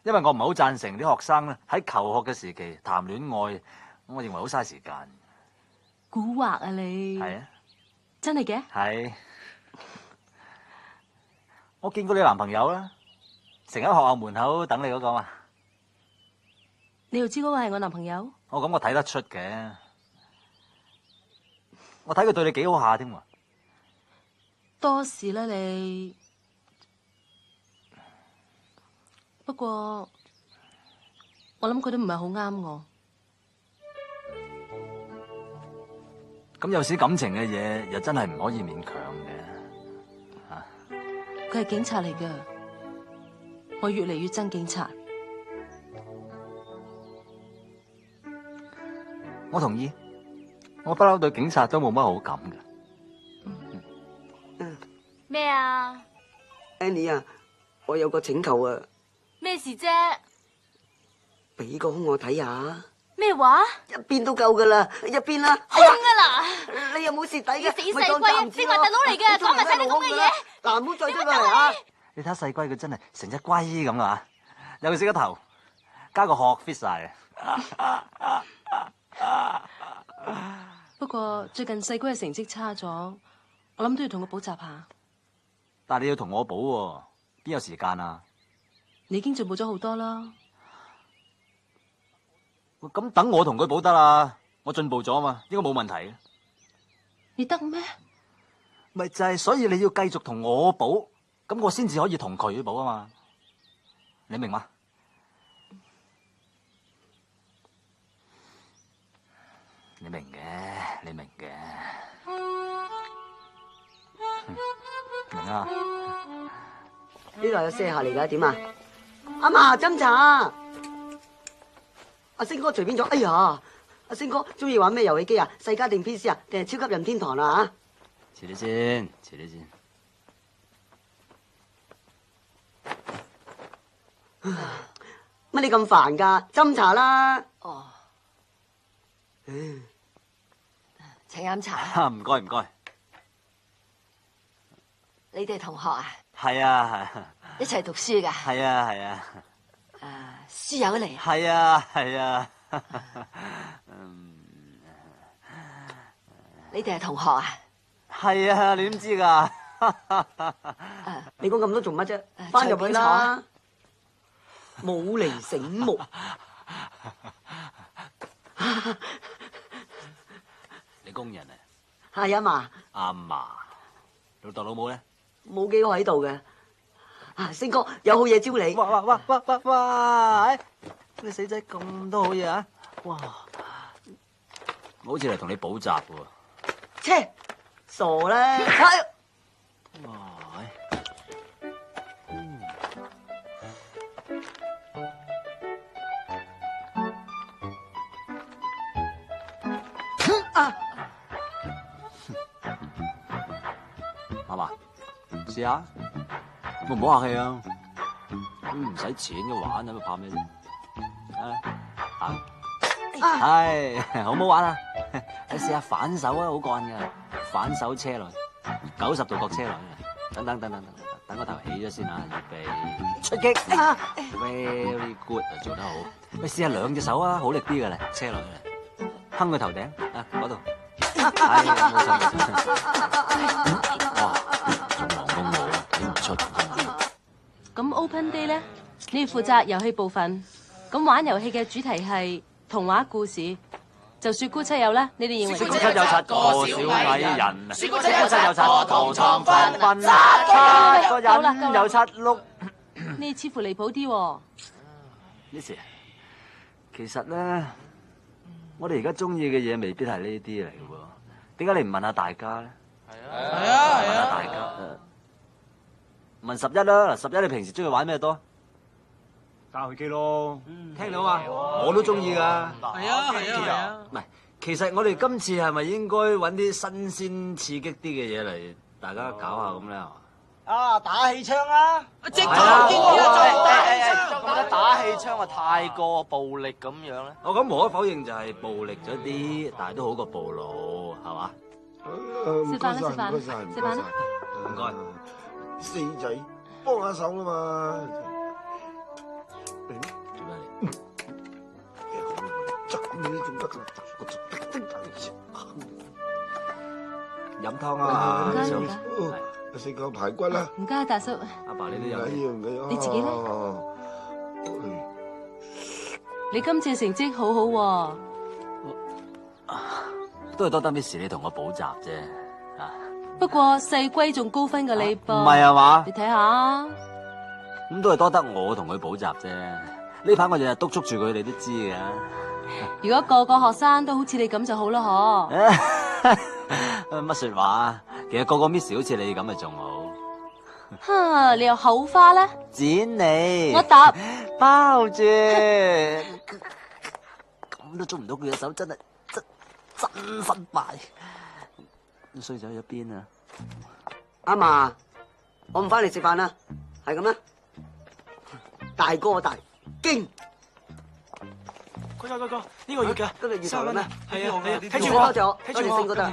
因為我唔係好贊成啲學生咧喺求學嘅時期談戀愛，我認為好嘥時間。蠱惑啊你！係啊，真係嘅？係。我見過你男朋友啦，成喺學校門口等你嗰個嘛。你又知嗰個係我男朋友？我咁我睇得出嘅，我睇佢對你幾好下添喎。多事啦你。不過我諗佢都唔係好啱我。咁有時感情嘅嘢又真係唔可以勉強嘅。啊，佢係警察嚟㗎，我越嚟越憎警察。我同意，我不嬲對警察都冇乜好感嘅。咩啊 Annie 啊，我有個請求啊，咩事啫？俾個胸我睇下。咩話？一邊都夠噶啦，一邊啦。空噶啦！你又冇蝕底嘅，死細龜啊！正話大佬嚟嘅，講埋晒啲咁嘅嘢。嗱，唔好再出嚟啊！你睇下細龜佢真係成隻龜咁啊！有佢識個頭，加個殼 fit 晒啊！不過最近細龜嘅成績差咗，我諗都要同佢補習下。但係你要同我補喎，邊有時間啊？你已經進步咗好多啦。咁等我同佢補得啦，我進步咗啊嘛，應該冇問題嘅。你得咩？咪就係，所以你要繼續同我補，咁我先至可以同佢補啊嘛。你明嗎？你明嘅，你明嘅，明啊！呢度有卸下嚟噶，點啊？阿嫲斟茶。阿星哥隨便咗，哎呀！阿星哥中意玩咩遊戲機啊？世嘉定 PC 啊？定係超級任天堂啊？遲啲先，遲啲先。乜你咁煩噶？斟茶啦。哦。請飲茶。唔該唔該。你哋同學啊？係啊係。一齊讀書噶？係啊係啊。書友嚟。係啊係啊。你哋係同學啊？係啊，你點知噶？你講咁多做乜啫？翻入去啦。冇嚟醒目。你工人啊？係啊嘛。阿嫲，老豆老母咧？冇幾個喺度嘅。啊，星哥有好嘢招你。哇！你死仔咁多好嘢啊！哇！我好似嚟同你補習喎。切，傻啦！哇！媽媽，試下，我唔好客氣啊！唔使錢嘅玩，喺度怕咩啫？係好唔好玩啊？你試下反手啊，好幹㗎！反手車落90度角車落去，等個頭起咗先啊！預備出擊！Very good 啊，做得好！你試下兩隻手啊，好力啲嘅咧，車落去，哼個頭頂啊嗰度。係冇錯。哇！仲忙過我啊，睇唔出。咁 Open Day 咧，你要負責遊戲部分。咁玩遊戲嘅主題係童話故事。就雪姑七友啦，你哋認為？雪姑七有7個小矮人，雪姑七有7個同床狒，7個人有7碌。你似乎離譜啲喎。呢時，其實咧，我哋而家中意嘅嘢未必係呢啲嚟嘅喎。點解你唔問下大家咧？係啊，問下大家。問11啦，嗱11你平時中意玩咩多？打遊戲機咯。聽到嘛？我都中意㗎。係啊。唔係，其實我哋今次係咪應該揾啲新鮮刺激啲嘅嘢嚟，大家搞下咁咧？啊，打氣槍啊！即刻啊見過覺得打氣槍啊太過暴力咁樣咧？我咁無可否認就係暴力咗啲，但係都好過暴怒，係嘛？食飯啦，食飯啦，食飯啦。唔該。四仔幫下手啦嘛。做咩執你都仲得㗎。飲湯啊！唔該想唔該食嚿排骨啦。唔該，大叔。阿爸你都有。唔緊要。你自己咧？你今次成績好好喎。都係多得 Miss 你同我補習啫。不過細龜仲高分過你噃。唔係啊嘛？你睇下。咁都係多得我同佢補習啫。呢排我日日督促住佢，你都知嘅。如果個個學生都好似你咁就好啦，乜說話？其實個個 Miss 好似你咁咪仲好。哈，你又口花啦？剪你。我答。包住。咁都捉唔到佢嘅手，真失敗。衰仔喺邊啊？阿嫲，我唔翻嚟食飯啦，係咁啦。大哥大驚。哥，呢個月嘅今日月頭啦咩？係啊，睇住我，多謝星哥得。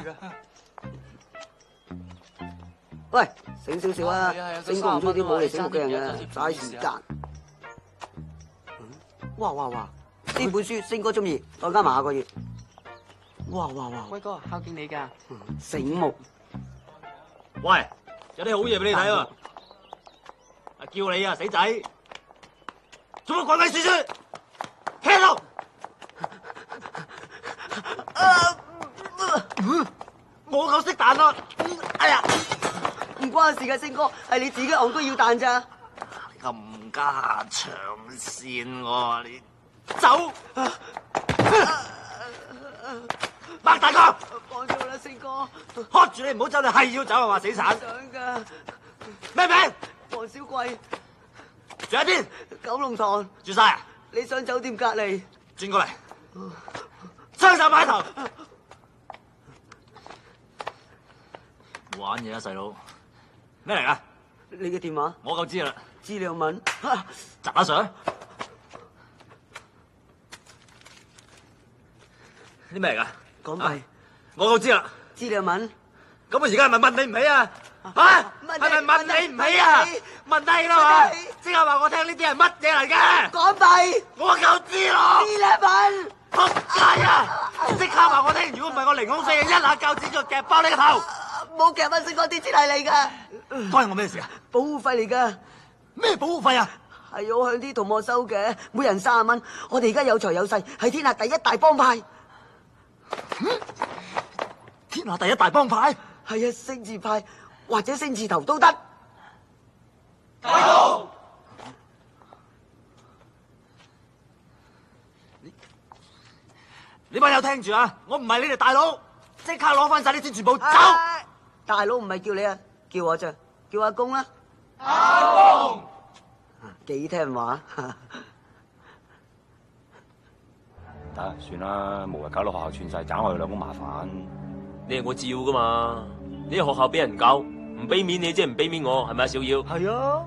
喂，醒少少啊！星哥唔中意啲冇嚟醒目嘅人嘅，嘥時間。哇！呢本書星哥中意，再加埋下個月。哇！威哥孝敬你㗎。醒目。喂，有啲好嘢俾你睇喎！叫你啊，死仔！做乜鬼鬼祟祟？聽到！我夠識彈啦！哎呀，唔關事嘅，星哥係你自己戇居要彈咋。咁加長線喎，你走！擘大個！放咗我啦，星哥。喝住你唔好走，你係要走啊嘛，死鏟！想㗎。咩名？黃小貴。住喺邊？九龍塘。住晒啊？你上酒店隔離。轉過嚟。雙手擺頭。玩嘢啊，細佬！咩嚟㗎？你嘅電話。我夠知啦。資料文。砸下上。啲咩嚟㗎？港幣。我夠知啦。資料文。咁我而家係咪問你唔起啊？啊？係咪問你唔起啊？問低啦嘛！即刻話我聽呢啲係乜嘢嚟嘅？港幣。我夠知咯。資料文。仆街啊！即刻話我聽，如果唔係我凌空四一下鉸剪就夾爆你個頭！冇夾啊，星哥啲錢係你㗎。關我咩事啊？保護費嚟㗎。咩保護費啊？係我向啲同學收嘅，每人30蚊。我哋而家有財有勢，係天下第一大幫派。天下第一大幫派？係啊，星字派或者星字頭都得。大佬，你班友聽住啊！我唔係你哋大佬，即刻攞翻晒啲錢全部走。大佬唔係叫你啊，叫我啫，叫阿公啦。阿公，幾聽話。得算啦，無謂搞到學校串晒，盞我哋兩公麻煩。你係我照噶嘛？你喺學校俾人搞，唔俾面你即係唔俾面我，係咪啊，小妖？係啊。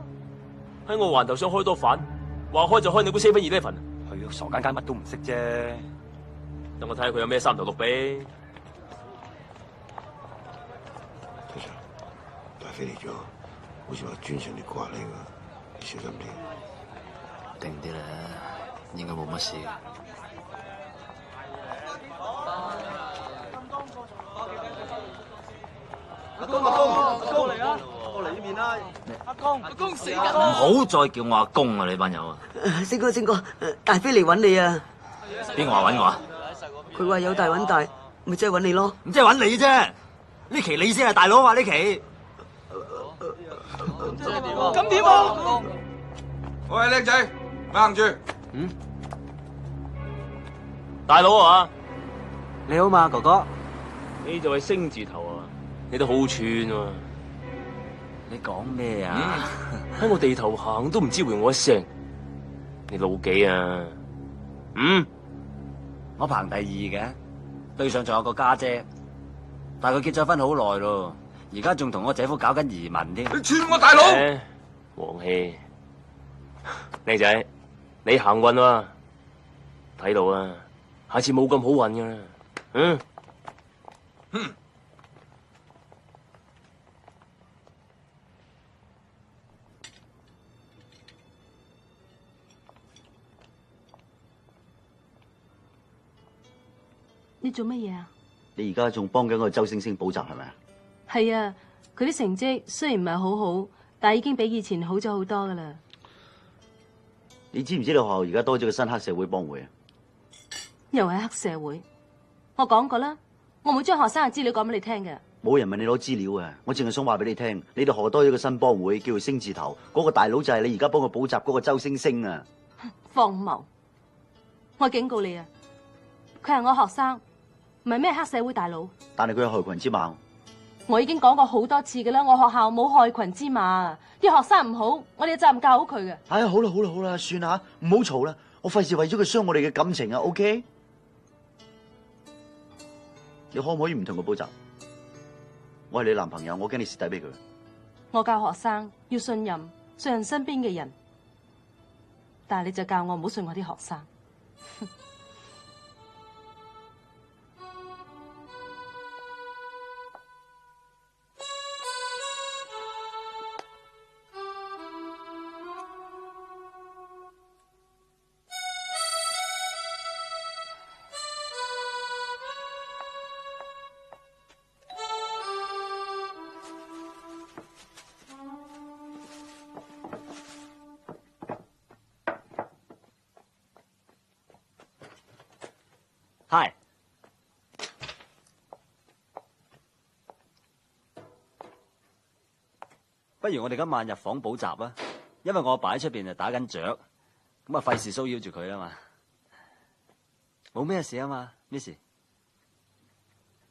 喺我環頭想開多飯，話開就開，你估7-11？係啊，傻更更乜都唔識啫。等我睇下佢有咩三頭六臂。大飛嚟咗，好似話專程嚟刮你㗎，你小心啲。定啲啦，應該冇乜事。阿公嚟啊！過嚟呢邊啦。阿公死緊唔好再叫我阿公啊！你班友啊！星哥，大飛嚟揾你啊！邊個話揾我啊？佢話有大揾大，咪即係揾你咯。唔即係揾你啫！呢期你先係大佬啊！呢期。咁點啊？喂，靚仔，咪行住。大佬啊！你好嘛，哥哥。你就係星字頭啊！你都好串啊！你講咩啊？喺我地頭行都唔知回我一聲，你老幾啊？我排第2嘅，對上仲有個家姐，但係佢結咗婚好耐咯，而家仲同我姐夫搞緊移民添。你串我大佬！黃氣，靚仔，你行運啊！睇到啊，下次冇咁好運噶啦。你做乜嘢啊？你而家仲幫緊個周星星補習係咪啊？係啊，佢啲成績雖然唔係好好，但係已經比以前好咗好多噶啦。你知唔知道學校而家多咗個新黑社會幫會啊？又係黑社會，我講過啦，我冇將學生嘅資料講俾你聽嘅。冇人問你攞資料啊！我淨係想話俾你聽，你哋學多咗個新幫會，叫做星字頭，嗰個大佬就係你而家幫佢補習嗰個周星星啊！荒謬！我警告你啊，佢係我學生，唔係咩黑社會大佬。但係佢有害群之馬。我已經講過好多次嘅啦，我學校冇害群之馬，啲學生唔好，我哋有責任教好佢嘅。哎呀，好啦好啦好啦，算啦，唔好嘈啦，我費事為咗佢傷我哋嘅感情啊 ，OK？ 你可唔可以唔同佢補習？我係你男朋友，我驚你蝕底俾佢。我教學生要信任身邊嘅人，但係你就教我唔好信我啲學生。係，不如我哋今晚入房補習啊！因為我阿爸喺出邊就打緊雀，咁啊費事騷擾住佢啊嘛。冇咩事啊嘛，咩事？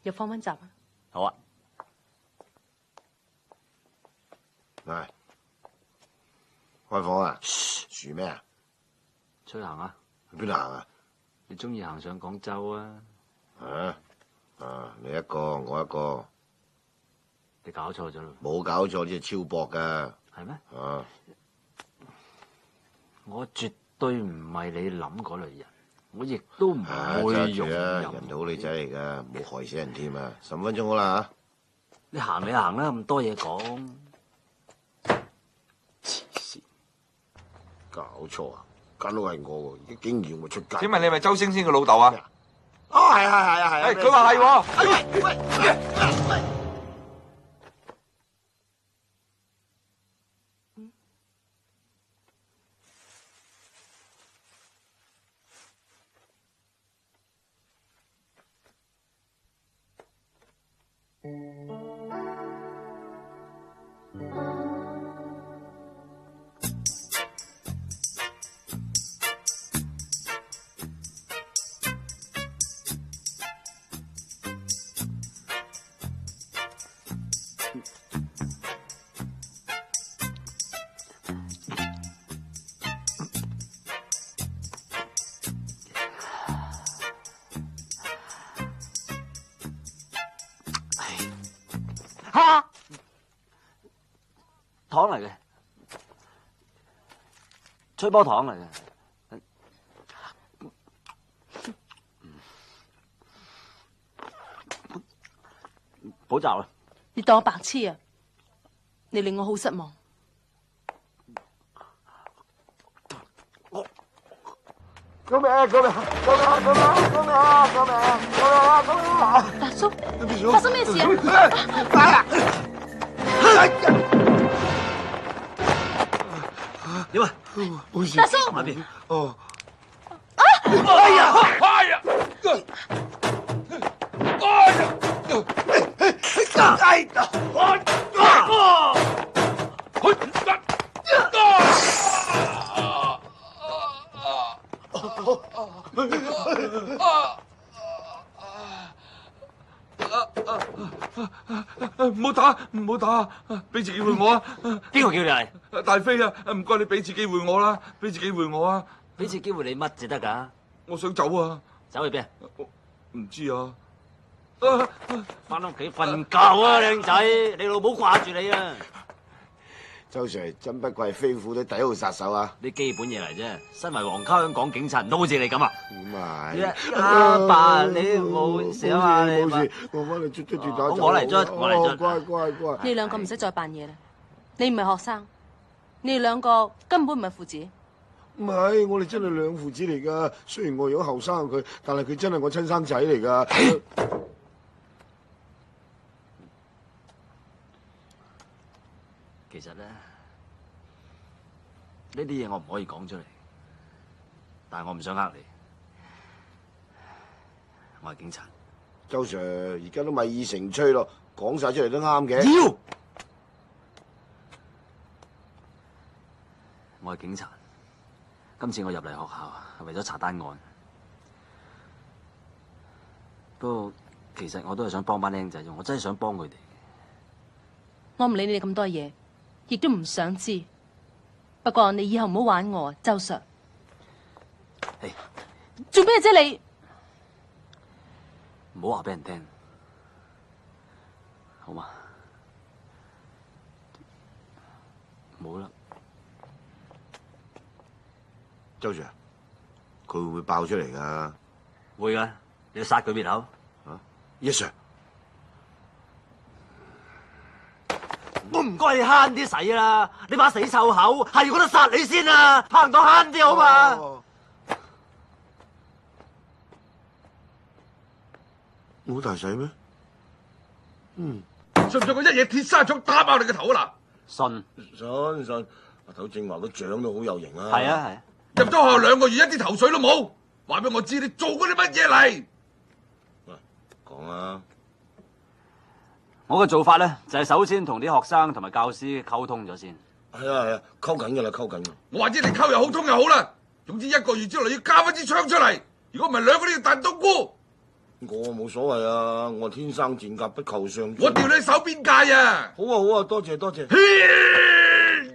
入房溫習啊！好啊。喂，開房啊？噓咩啊？出去行啊？去邊度行啊？你中意行上廣州啊？你一個，我一個。你搞錯咗咯？冇搞錯，呢係超薄噶。係咩？啊！我絕對唔係你諗嗰類人，我亦都唔會容忍。人哋好女仔嚟噶，冇害死人添啊！15分鐘好啦嚇。你行你行啦，咁多嘢講。黐線！搞錯啊！間屋係我喎，竟然要我出街。請問你係咪周星星嘅老豆啊？哦，係啊！佢話係喎。喂！糖嚟嘅，吹波糖嚟嘅。補習啊！你當我白痴啊！你令我好失望。救命！救命！救命！救命！救命！救命！救命！大叔，發生咩事啊？點啊？冇事。大叔，喺邊？哦。哎呀！唔好打，唔好打，俾次機會我啊！邊個叫你嚟？大飛啊，唔該你俾次機會我啦，俾次機會我啊！俾次機會你乜至得㗎？我想走啊！走去邊？唔知啊！翻屋企瞓覺啊，靚仔！你老母掛住你啊！周 Sir 真不愧係飛虎隊第一號殺手啊！啲基本嘢嚟啫，身為皇家香港警察，都好似你咁啊！咁啊阿爸，你冇事啊嘛？你冇事，我幫你捉住打走。我嚟捉，我嚟捉。乖乖乖！你兩個唔使再扮嘢啦，你唔係學生，你哋兩個根本唔係父子。唔係，我哋真係兩父子嚟噶。雖然我有後生佢，但係佢真係我親生仔嚟噶。其實咧，呢啲嘢我唔可以講出嚟，但係我唔想呃你。我係警察。周 Sir 而家都米已成炊咯，講晒出嚟都啱嘅。妖！我係警察。今次我入嚟學校係為咗查單案，不過其實我都係想幫班僆仔啫，我真係想幫佢哋。我唔理你哋咁多嘢，亦都唔想知。不過你以後唔好玩我，周 Sir。做咩啫你？唔好話俾人聽，好嘛？冇啦。周 Sir，佢會唔會爆出嚟噶？會噶，你要殺佢滅口。啊 ，Yes Sir。我唔該你慳啲使啦，你把死臭口係要覺得殺你先啊，怕唔到慳啲好嘛？好大使咩？信唔信我一嘢鐵砂掌打爆你個頭啊嗱？信，阿頭正話個獎都好有型啊！係啊，入咗學校2個月，一啲頭緒都冇，話俾我知你做過啲乜嘢嚟？講啊！我嘅做法咧，就係首先同啲學生同埋教師溝通咗先。係啊，溝緊噶啦，溝緊。我話知你溝又好，通又好啦，總之1個月之內要交翻支槍出嚟，如果唔係2個都要彈冬菇。我冇所謂啊，我天生賤格不求上進。我調你手邊界啊！好啊，多謝。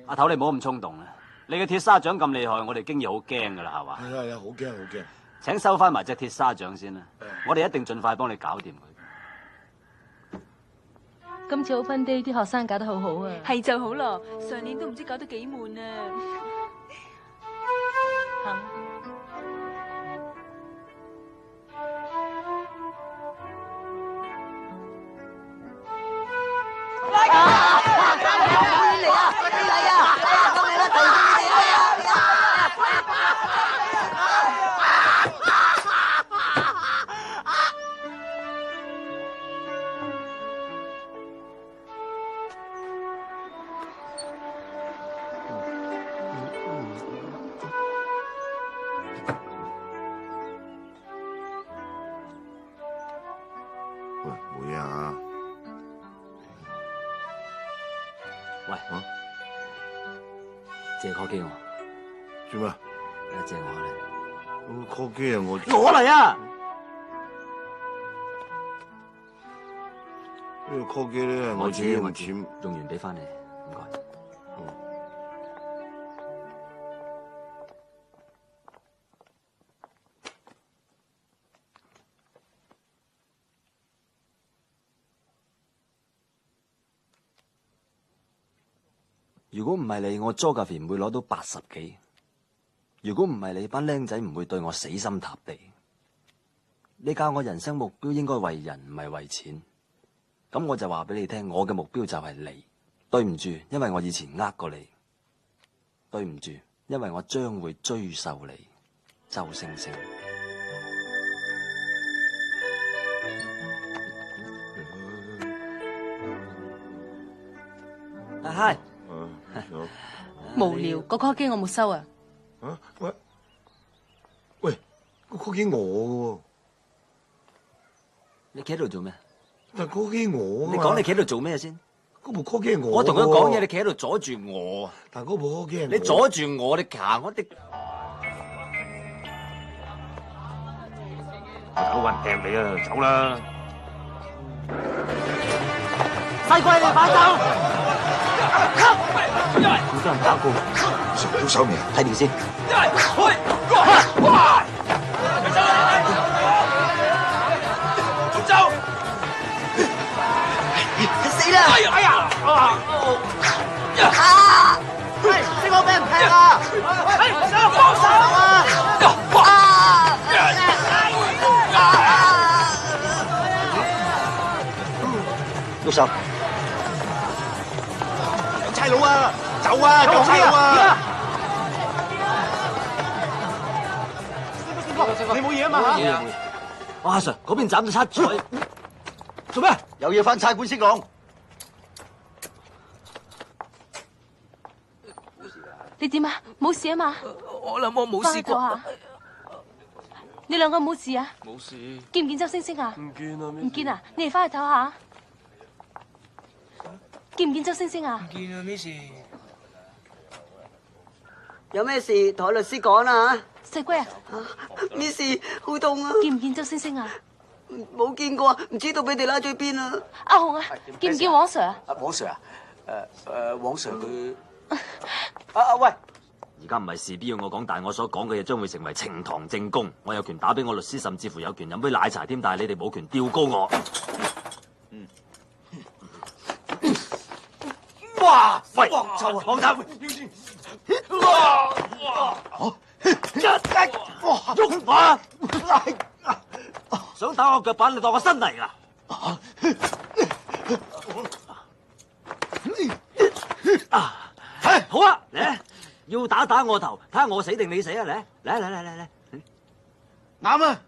阿頭你唔好咁衝動啊！你嘅鐵砂掌咁厲害，我哋經已好驚噶啦，係嘛？係啊，好驚。請收翻埋隻鐵砂掌先啦，我哋一定盡快幫你搞掂佢。今次 Open Day 啲學生搞得好好啊！係就好咯，上年都唔知搞得幾悶啊！會啊！喂，借 call 機我。做咩？借我嚟。call 機啊！我嚟啊！呢個 call 機咧，我自己用錢用完俾翻你，唔該。如果唔係你，我 Geography 唔會攞到80幾。如果唔係你，班僆仔唔會對我死心塌地。你教我人生目標應該為人，唔係為錢。咁我就話俾你聽，我嘅目標就係你。對唔住，因為我以前呃過你。對唔住，因為我將會追究你，周星星。嗨。無聊，個 call 機我冇收啊！喂，個 call 機我嘅喎，你企喺度做咩？但係 call 機我啊！你講你企喺度做咩先？嗰部 call 機我。我同佢講嘢，你企喺度阻住我。但係嗰部 call 機你阻住我，你行我哋。有運掟你啊，走啦！細貴你快走！好多人打過，到手未啊？睇掂先。死啦！哎呀！喂，呢個俾人劈啊！幫手啊！喐手！有差佬啊！走啊！有差佬啊！你冇嘢啊嘛嚇？阿 Sir 嗰邊斬到七彩，做咩？有嘢翻差館先講。你點啊？冇事啊嘛？我諗我冇試過。你兩個冇事啊？冇事。見唔見周星星啊？唔見啊！唔見啊？你哋翻去唞下。見唔見周星星啊？唔見啊，Miss。有咩事同律師講啦嚇。細龜啊，Miss 好痛啊！見唔見周星星啊？冇見過，唔知道俾你拉咗邊啊！阿紅啊，見唔見黃 Sir 啊？黃 Sir 啊？黃 Sir 佢喂！而家唔係事必要我講，但係我所講嘅嘢將會成為呈堂證供。我有權打俾我律師，甚至乎有權飲杯奶茶添，但係你哋冇權吊高我。哇！喂，黃秋啊，黃秋！喐我啊！想打我腳板，你當我新嚟㗎？好啊，嚟！要打我頭，睇下我死定你死啊！嚟！啱啊！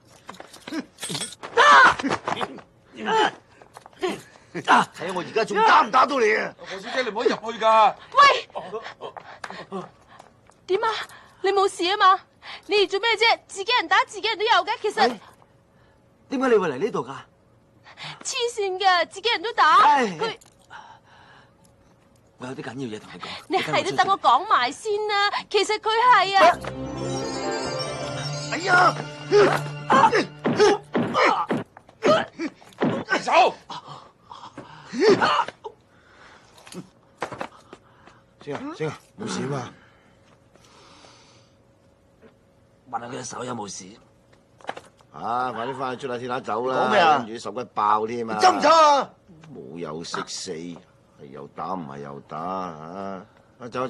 睇下我而家仲打唔打到你啊！何小姐，你唔可以入去㗎。喂，點啊？你冇事啊嘛？你哋做咩啫？自己人打自己人都有嘅，其實點解你會嚟呢度㗎？黐線嘅，自己人都打佢。我有啲緊要嘢同你講。你係都等我講埋先啦。其實佢係啊。哎呀！住手！星啊，冇事嘛？問下佢隻手有冇事？啊，快啲翻去出下鐵打走啦！講咩啊？跟住手骨爆添啊！執唔執啊？冇有食死，係又打唔係又打啊！啊，走啊！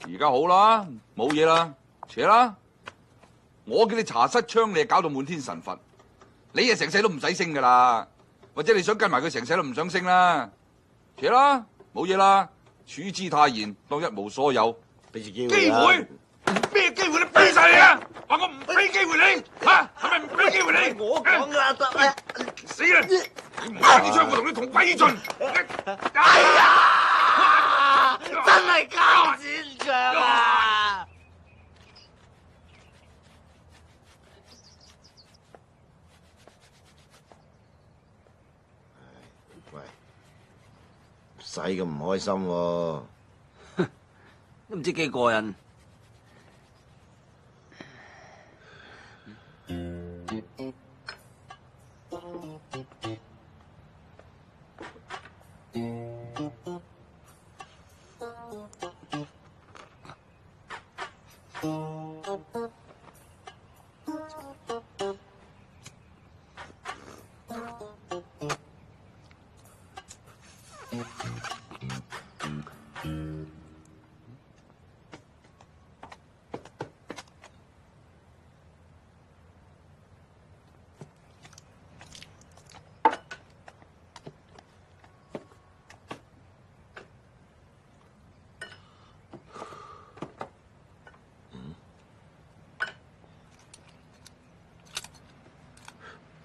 而家好啦，冇嘢啦，扯啦！我叫你查失槍，你就搞到滿天神佛，你啊成世都唔使升噶啦，或者你想跟埋佢成世都唔想升啦，扯啦，冇嘢啦，處之泰然，當一無所有。俾次機機會？咩機會？你俾晒你啊！話我唔俾機會你，嚇係咪唔俾機會你？我講噶啦，死啦！你唔打支槍，我同你同歸於盡。哎呀！真係交戰場啊！喂，唔使咁唔開心喎。都唔知幾過癮。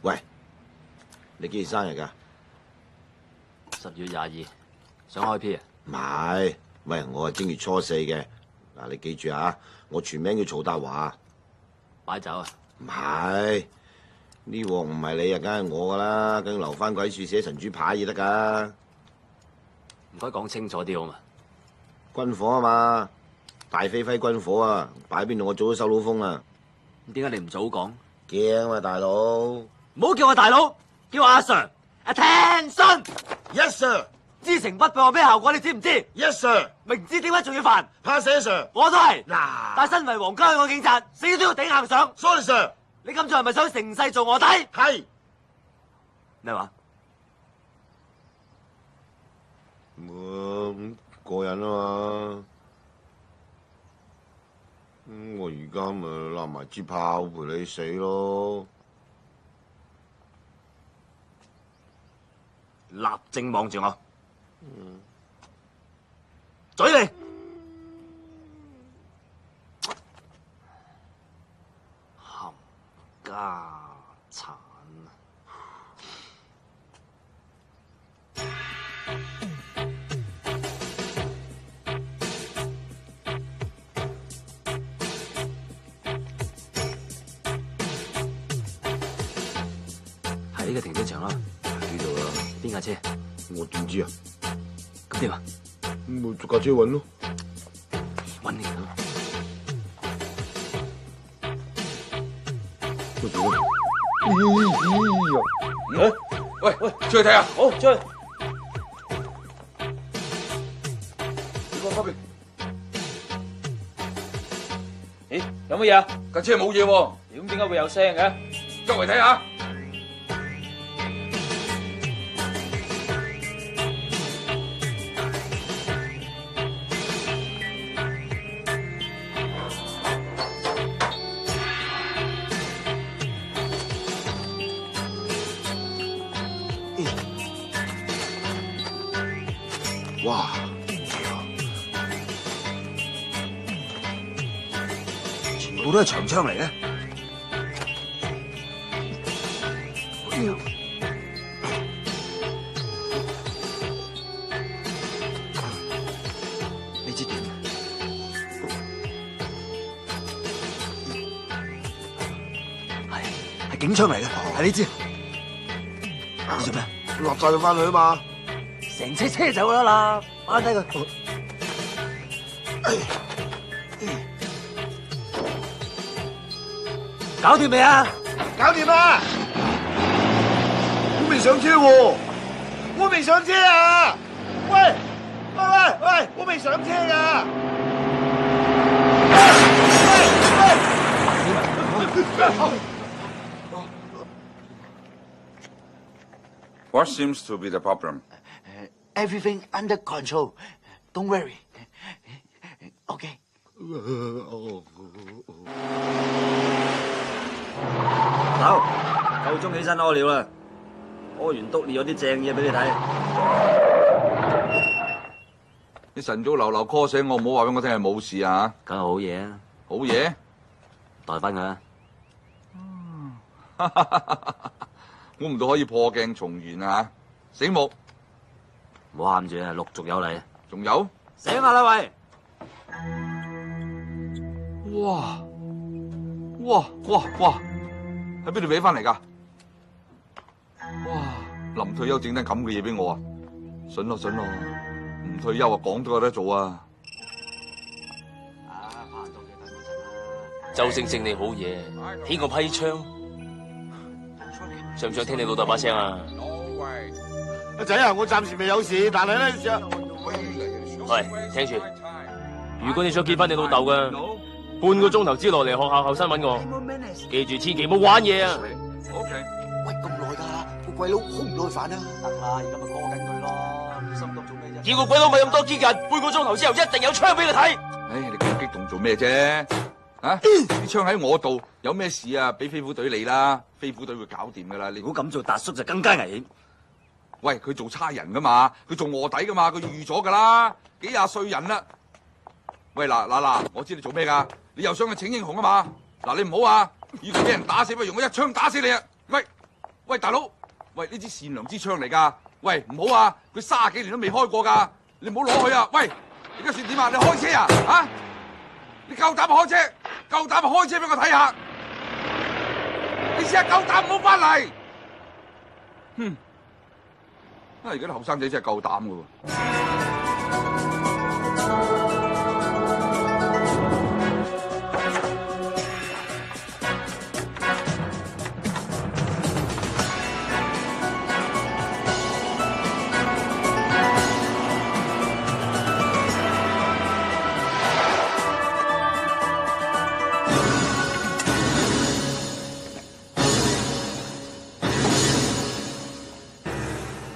喂，你幾時生日㗎？10月22，想開 P 啊？唔係，喂，我係正月初4嘅。嗱，你記住啊，我全名叫曹達華。擺酒啊？唔係，呢鑊唔係你啊，梗係我噶啦，梗留翻鬼樹寫神主牌至得噶。唔該講清楚啲好嘛？軍火啊嘛，大飛揮軍火啊，擺邊度我早都收到風啦。咁點解你唔早講？驚啊嘛，大佬！唔好叫我大佬，叫我阿 Sir。Attention！ Yes sir。知情不報有咩效果？你知唔知 ？Yes sir。明知點解仲要煩？怕死 Sir。我都係。嗱，但身為皇家香港警察，死都要頂硬上。Sorry Sir。你咁做係咪想成世做卧底？係。咩話？咁過癮啊嘛！我而家咪攬埋支炮陪你死咯！立正望住我，嘴嚟！冚家產！喺呢個停車場啦，呢度啦。邊架車？我點知啊？咁點啊？咪逐架車揾咯。揾你啦！喂，出去睇下。好，出去。你講嗰邊。咦，有乜嘢啊？架車冇嘢喎。咁點解會有聲嘅？周圍睇下。哇！全部都係長槍嚟嘅。你知點？係警槍嚟嘅，係你知。你做咩？立晒佢翻去啊嘛！成車車走啦啦，放低佢。搞掂未啊？搞掂啦！我未上車喎，我未上車啊！喂，我未上車噶。What seems to be the problem? Everything under control. Don't worry. OK。走，夠鐘起身屙尿啦！屙完督尿有啲正嘢俾你睇。你晨早流 call 醒我，唔好話俾我聽係冇事啊！梗係好嘢啊！好嘢，代翻佢啊！估唔到可以破鏡重圓啊！醒目，唔好喊住啊！陸續有嚟。仲有？醒下啦喂！哇！喺邊度搲翻嚟㗎？哇！臨退休整單咁嘅嘢俾我啊！筍咯，唔退休啊，講都有得做啊！周星星你好嘢，起個批槍，想唔想聽你老豆把聲啊？阿仔啊，我暫時未有事，但係咧，喂，聽住，如果你想見翻你老豆嘅，半個鐘頭之內嚟學校後生揾我，記住千祈唔好玩嘢啊 ！OK。喂，咁耐㗎，個鬼佬好唔耐煩啊！得啦，而家咪 call 緊佢咯，心急做咩啫？叫個鬼佬咪咁多堅韌，半個鐘頭之後一定有槍俾你睇。唉，你咁激動做咩啫？啊！啲槍喺我度，有咩事啊？俾飛虎隊你啦，飛虎隊會搞掂噶啦。你如果咁做達叔就更加危險。喂，佢做差人噶嘛，佢做卧底噶嘛，佢預咗噶啦，幾廿歲人啦。喂，嗱，我知你做咩噶，你又想去請英雄啊嘛？嗱，你唔好啊，如果俾人打死，不如我一槍打死你啊！喂，大佬，喂，呢支善良之槍嚟噶，喂，唔好啊，佢30幾年都未開過噶，你唔好攞去啊！喂，而家算點啊？你開車啊？啊？你夠膽開車？夠膽開車俾我睇下！你試下夠膽唔好翻嚟。哼！而家啲後生仔真係夠膽噶喎。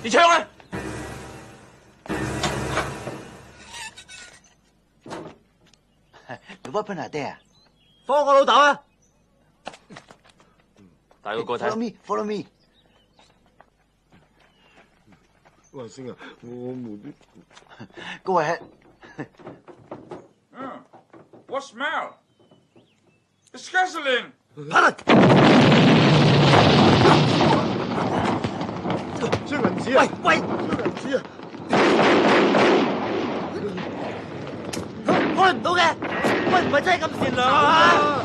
啲槍咧？ The weapon are there。放我老豆啊！帶佢過 Follow 睇。 me，follow me。喂，星啊，我冇啲。 Go ahead。 What smell? It's gasoline. 張銀紙啊！喂，張銀紙啊！開唔到嘅，喂，唔係真係咁善良啊！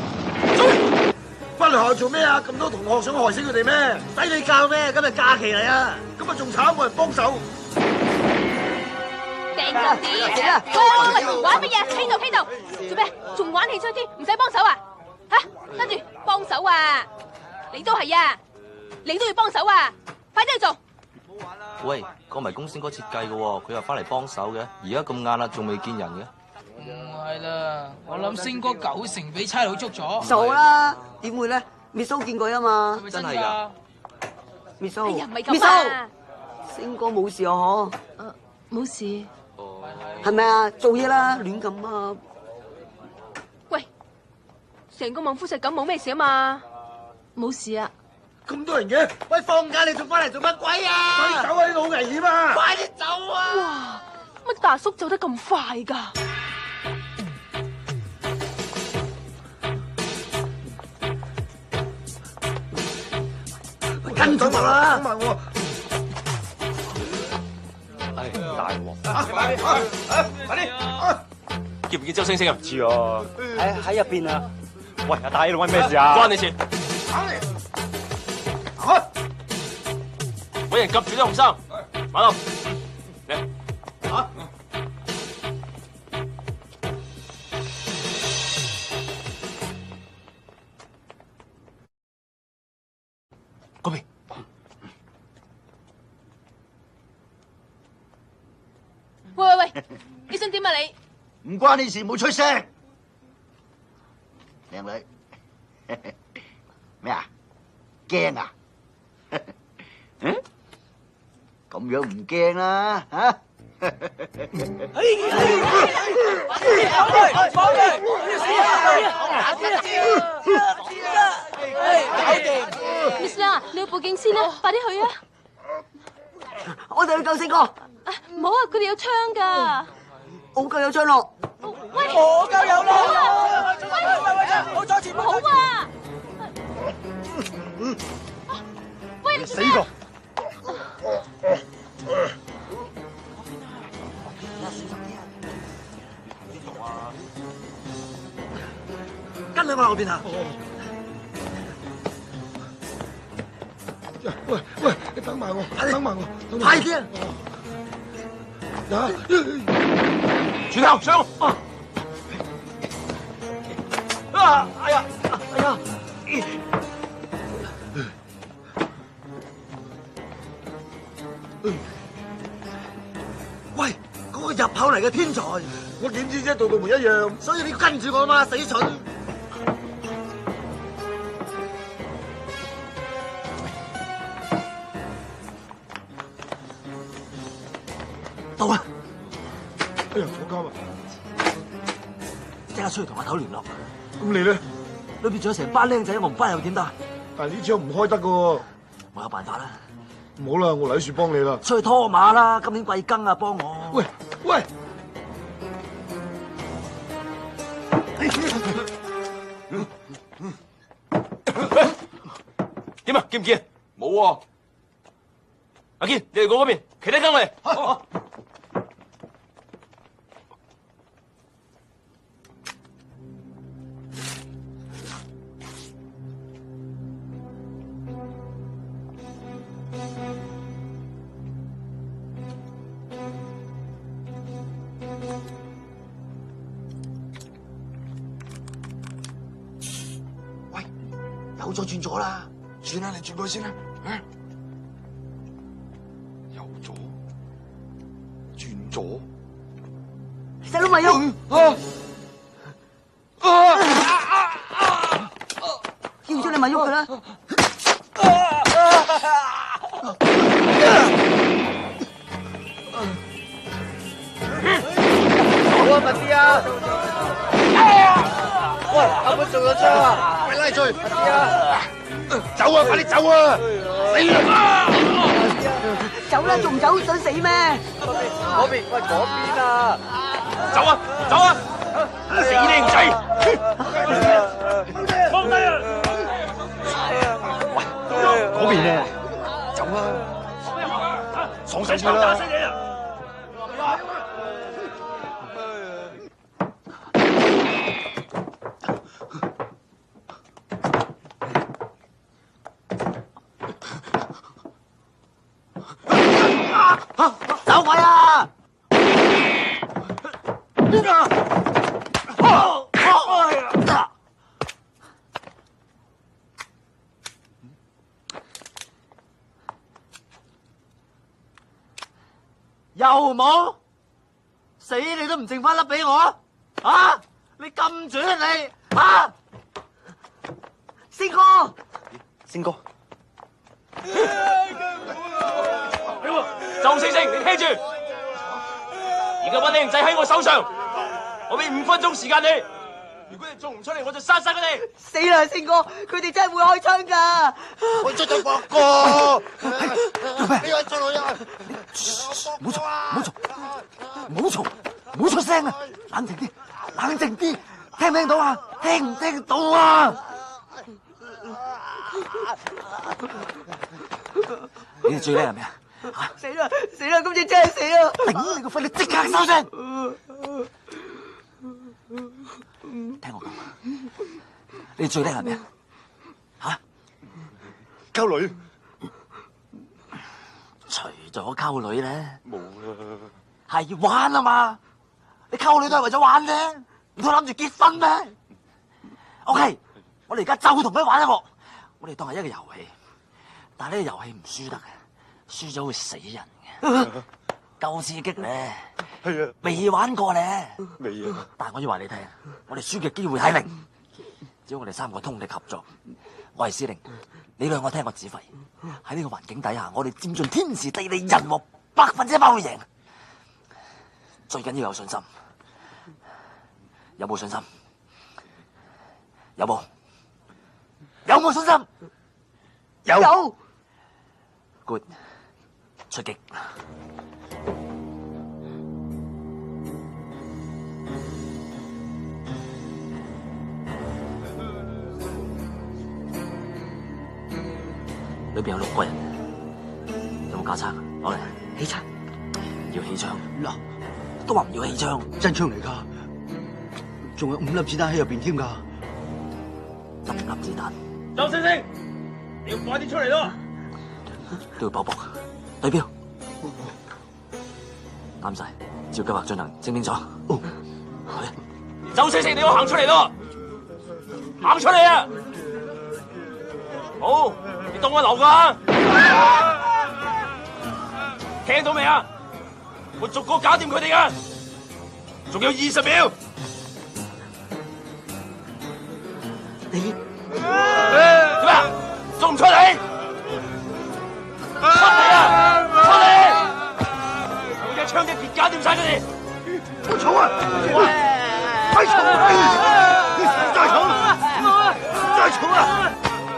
翻嚟學校做咩啊？咁多同學想害死佢哋咩？使你教咩？今日假期嚟啊！今日仲慘，冇人幫手。掟就啲，喂，玩乜嘢？喺度，做咩？仲玩起追啲，唔使幫手啊？吓，跟住幫手啊！你都係啊，你都要幫手啊！快啲去做。 喂，個迷宮先哥設計嘅喎，佢又翻嚟幫手嘅，而家咁晏啦，仲未見人嘅。唔係啦，我諗星哥90%俾差佬捉咗。傻啦，點會咧？Miss O見過啊嘛，真係㗎。 Miss O，哎呀，唔係咁啊！星哥冇事啊嗬？冇事。係咪啊？做嘢啦，亂咁啊！喂，成個孟夫石咁冇咩事啊嘛？冇事啊！ 咁多人嘅，喂，放假你仲翻嚟做乜鬼啊？快走啊！呢度好危險啊！快啲走啊！哇，乜大叔走得咁快㗎？跟住我啦！等埋我。唉，大鑊！快啲！見唔見周星星啊？唔知啊。喺入邊啊！喂，阿大，你揾咩事啊？關你事。揾人夾住啲學生，馬路嚟嚇！嗰邊喂，你想點啊你？唔關你事，冇出聲。靚女，咩啊？驚啊？嗯？咁樣唔驚啦，嚇！Miss 啦，你去報警先啦，快啲去啊！我哋去救星哥。唔好啊，佢哋有槍㗎。我夠有槍咯。喂，我夠有啦！喂，我再前好啊！喂，你死個！跟你往後邊行。喂，你等埋我，等埋我，快啲啊！全校上！哎呀！喂，嗰個入口嚟嘅天才，我點知啫？度度門一樣，所以你跟住我嘛，死蠢！到啦！哎呀，坐監啊！即刻出去同阿頭聯絡。咁你咧？裏邊仲有成班僆仔，我唔翻又點得？但係呢槍唔開得噶喎。我有辦法啦。唔好啦，我嚟樹幫你啦。出去拖馬啦！今年貴庚啊，幫我。喂！點啊？見唔見？冇喎。阿堅，你哋過嗰邊，其他跟我嚟。右左轉左啦。轉啦，你轉過去先啦。啊，右左，轉左。細佬咪喐。叫咗你咪喐佢啦。好啊，快啲啊！喂，阿本中咗槍啊！快拉追！快啲啊！走啊！快啲走啊！死啦！走啦，仲唔走？想死咩？嗰邊，喂，嗰邊啊！走啊！走啊！死靚仔！放低啊！喂，嗰邊啊！走啊！爽手槍啦！走鬼啊！又冇死你都唔剩翻粒俾我啊！你咁準你啊！星哥，星哥，周星星，你聽住，而家班靚仔喺我手上，我俾5分鐘時間你。如果你做唔出嚟，我就殺晒佢哋。死啦，星哥，佢哋真係會開槍㗎。我出咗博哥，呢位粗女啊！唔好嘈，唔好嘈，唔好嘈，唔好出聲啊！冷靜啲，冷靜啲，聽唔聽到啊？聽唔聽到啊？你哋最叻係咩啊？死啦死啦，今次真係死啦！頂你個肺！你即刻收聲！聽我講，你哋最叻係咩啊？嚇？溝女。除咗溝女咧，冇啦。係玩啊嘛！你溝女都係為咗玩啫，唔通諗住結婚咩 ？OK， 我哋而家就同佢玩一個，我哋當係一個遊戲，但係呢個遊戲唔輸得嘅，輸咗會死人嘅，夠刺激咧。係啊，未玩過咧，未啊。但係我要話你聽，我哋輸嘅機會係0，只要我哋3個通力合作。我係司令，你兩個聽我指揮。喺呢個環境底下，我哋佔盡天時地利人和，100%會贏。最緊要有信心，有冇信心？有冇？有冇信心？有。Good， 出擊。裏邊有6個人，有冇架撐？攞嚟氣槍，要氣槍嗱，都話唔要氣槍，真槍嚟㗎，仲有5粒子彈喺入邊添㗎，5粒子彈。周星星，你要快啲出嚟咯！都要搏搏，對標，啱晒，照計劃進行，清唔清楚？周星星，你要行出嚟咯，行出嚟啊！好。你當我流㗎？聽到未啊？我逐個搞掂佢哋㗎，仲有20秒。你點啊？仲唔出嚟？出嚟啊！出嚟！我一槍一劍搞掂晒佢哋。我嘈啊！快嘈啊！再嘈！再嘈啊！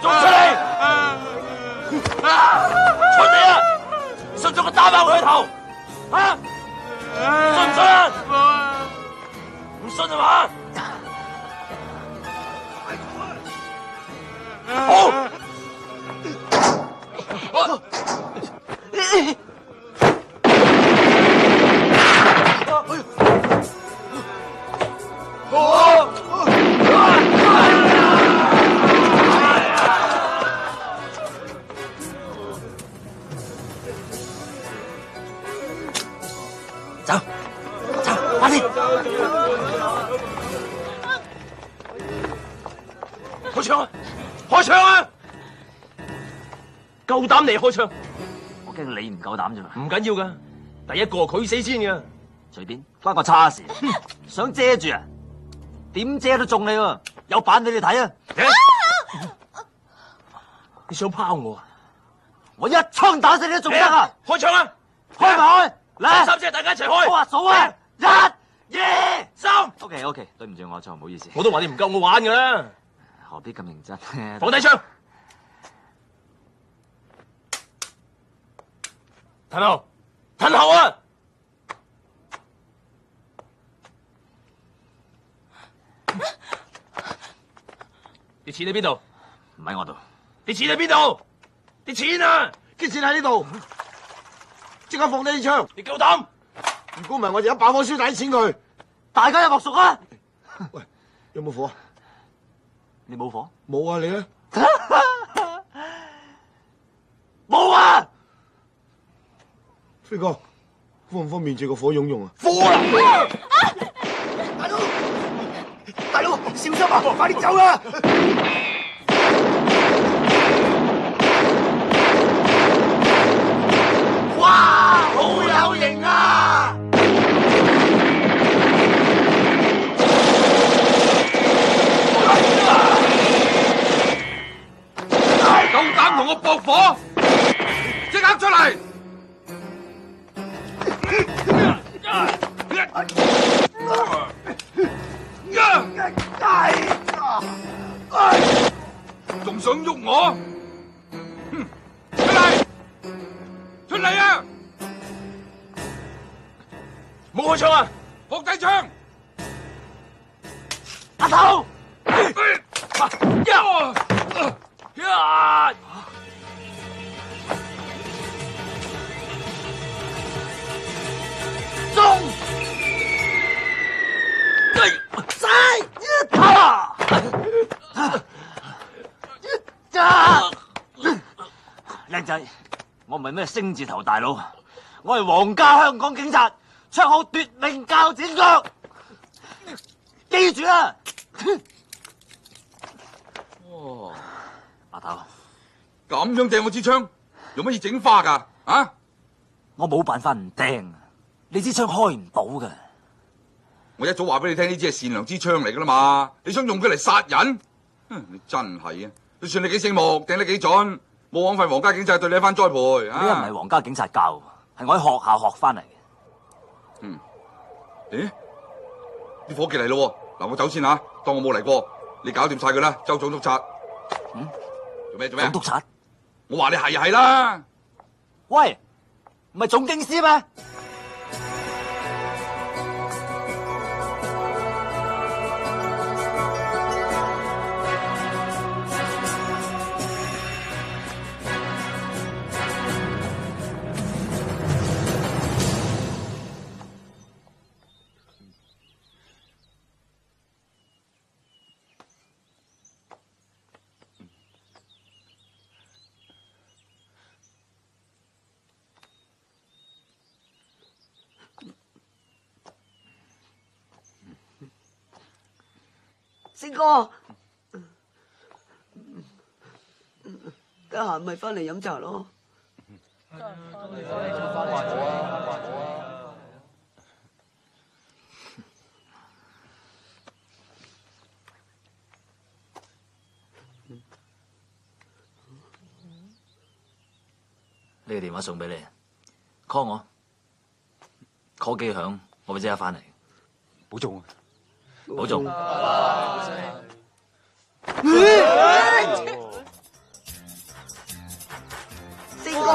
仲出嚟！出嚟啊！信唔信我打爆佢個頭？啊！信唔信啊？唔信係嘛？好。開槍啊！開開槍啊！夠膽你開槍？我驚你唔夠膽啫嘛。唔緊要噶，第一個佢死先噶。隨便，關個叉事。想遮住啊？點遮都中你喎，有版俾你睇啊！你想拋我啊？我一槍打死你都仲得啊！開槍啊！開埋去，嚟三姐大家一齊開。好啊，數啊！1、2、3。OK， 對唔住我錯，唔好意思。我都話你唔夠我玩噶啦。何必咁認真？放低槍。褪後，褪後啊！啲錢喺邊度？唔喺我度。啲錢喺邊度？啲錢啊！啲錢喺呢度，即刻放低啲槍。你夠膽？如果唔係，我就一把火燒底錢佢。大家有莫屬啊！喂，有冇火啊？你冇火？冇啊，你咧？冇啊！飛哥，方唔方便借個火用啊？火啦！大佬，小心啊！快啲走啦！哇，好有型啊！夠膽同我搏火，即刻出嚟！仲想喐我？出嚟！出嚟啊！冇開槍啊！放低槍！阿頭！中！晒！靚仔，我唔係咩星字頭大佬，我係皇家香港警察，綽號奪命鉸剪腳，記住啊！哦，阿頭，咁樣掟我支槍，用乜嘢整花噶？啊！我冇辦法唔掟，你支槍開唔到噶。我一早話俾你聽，呢支係善良支槍嚟噶啦嘛，你想用佢嚟殺人？你真係啊！就算你幾醒目，掟得幾準，冇枉費皇家警察對你一番栽培。呢個唔係皇家警察教，係我喺學校學翻嚟嘅。咦？啲伙計嚟咯，嗱，我走先吓，當我冇嚟過，你搞掂晒佢啦，周總督察。做咩？總督察？我話你係啦。喂，唔係總警司咩？星哥，得閒咪翻嚟飲茶咯。呢個電話送俾你 ，call 我 ，call 機響，我會即刻翻嚟。保重啊！保重。星哥，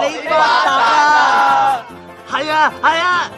你發達啦！係啊，係啊。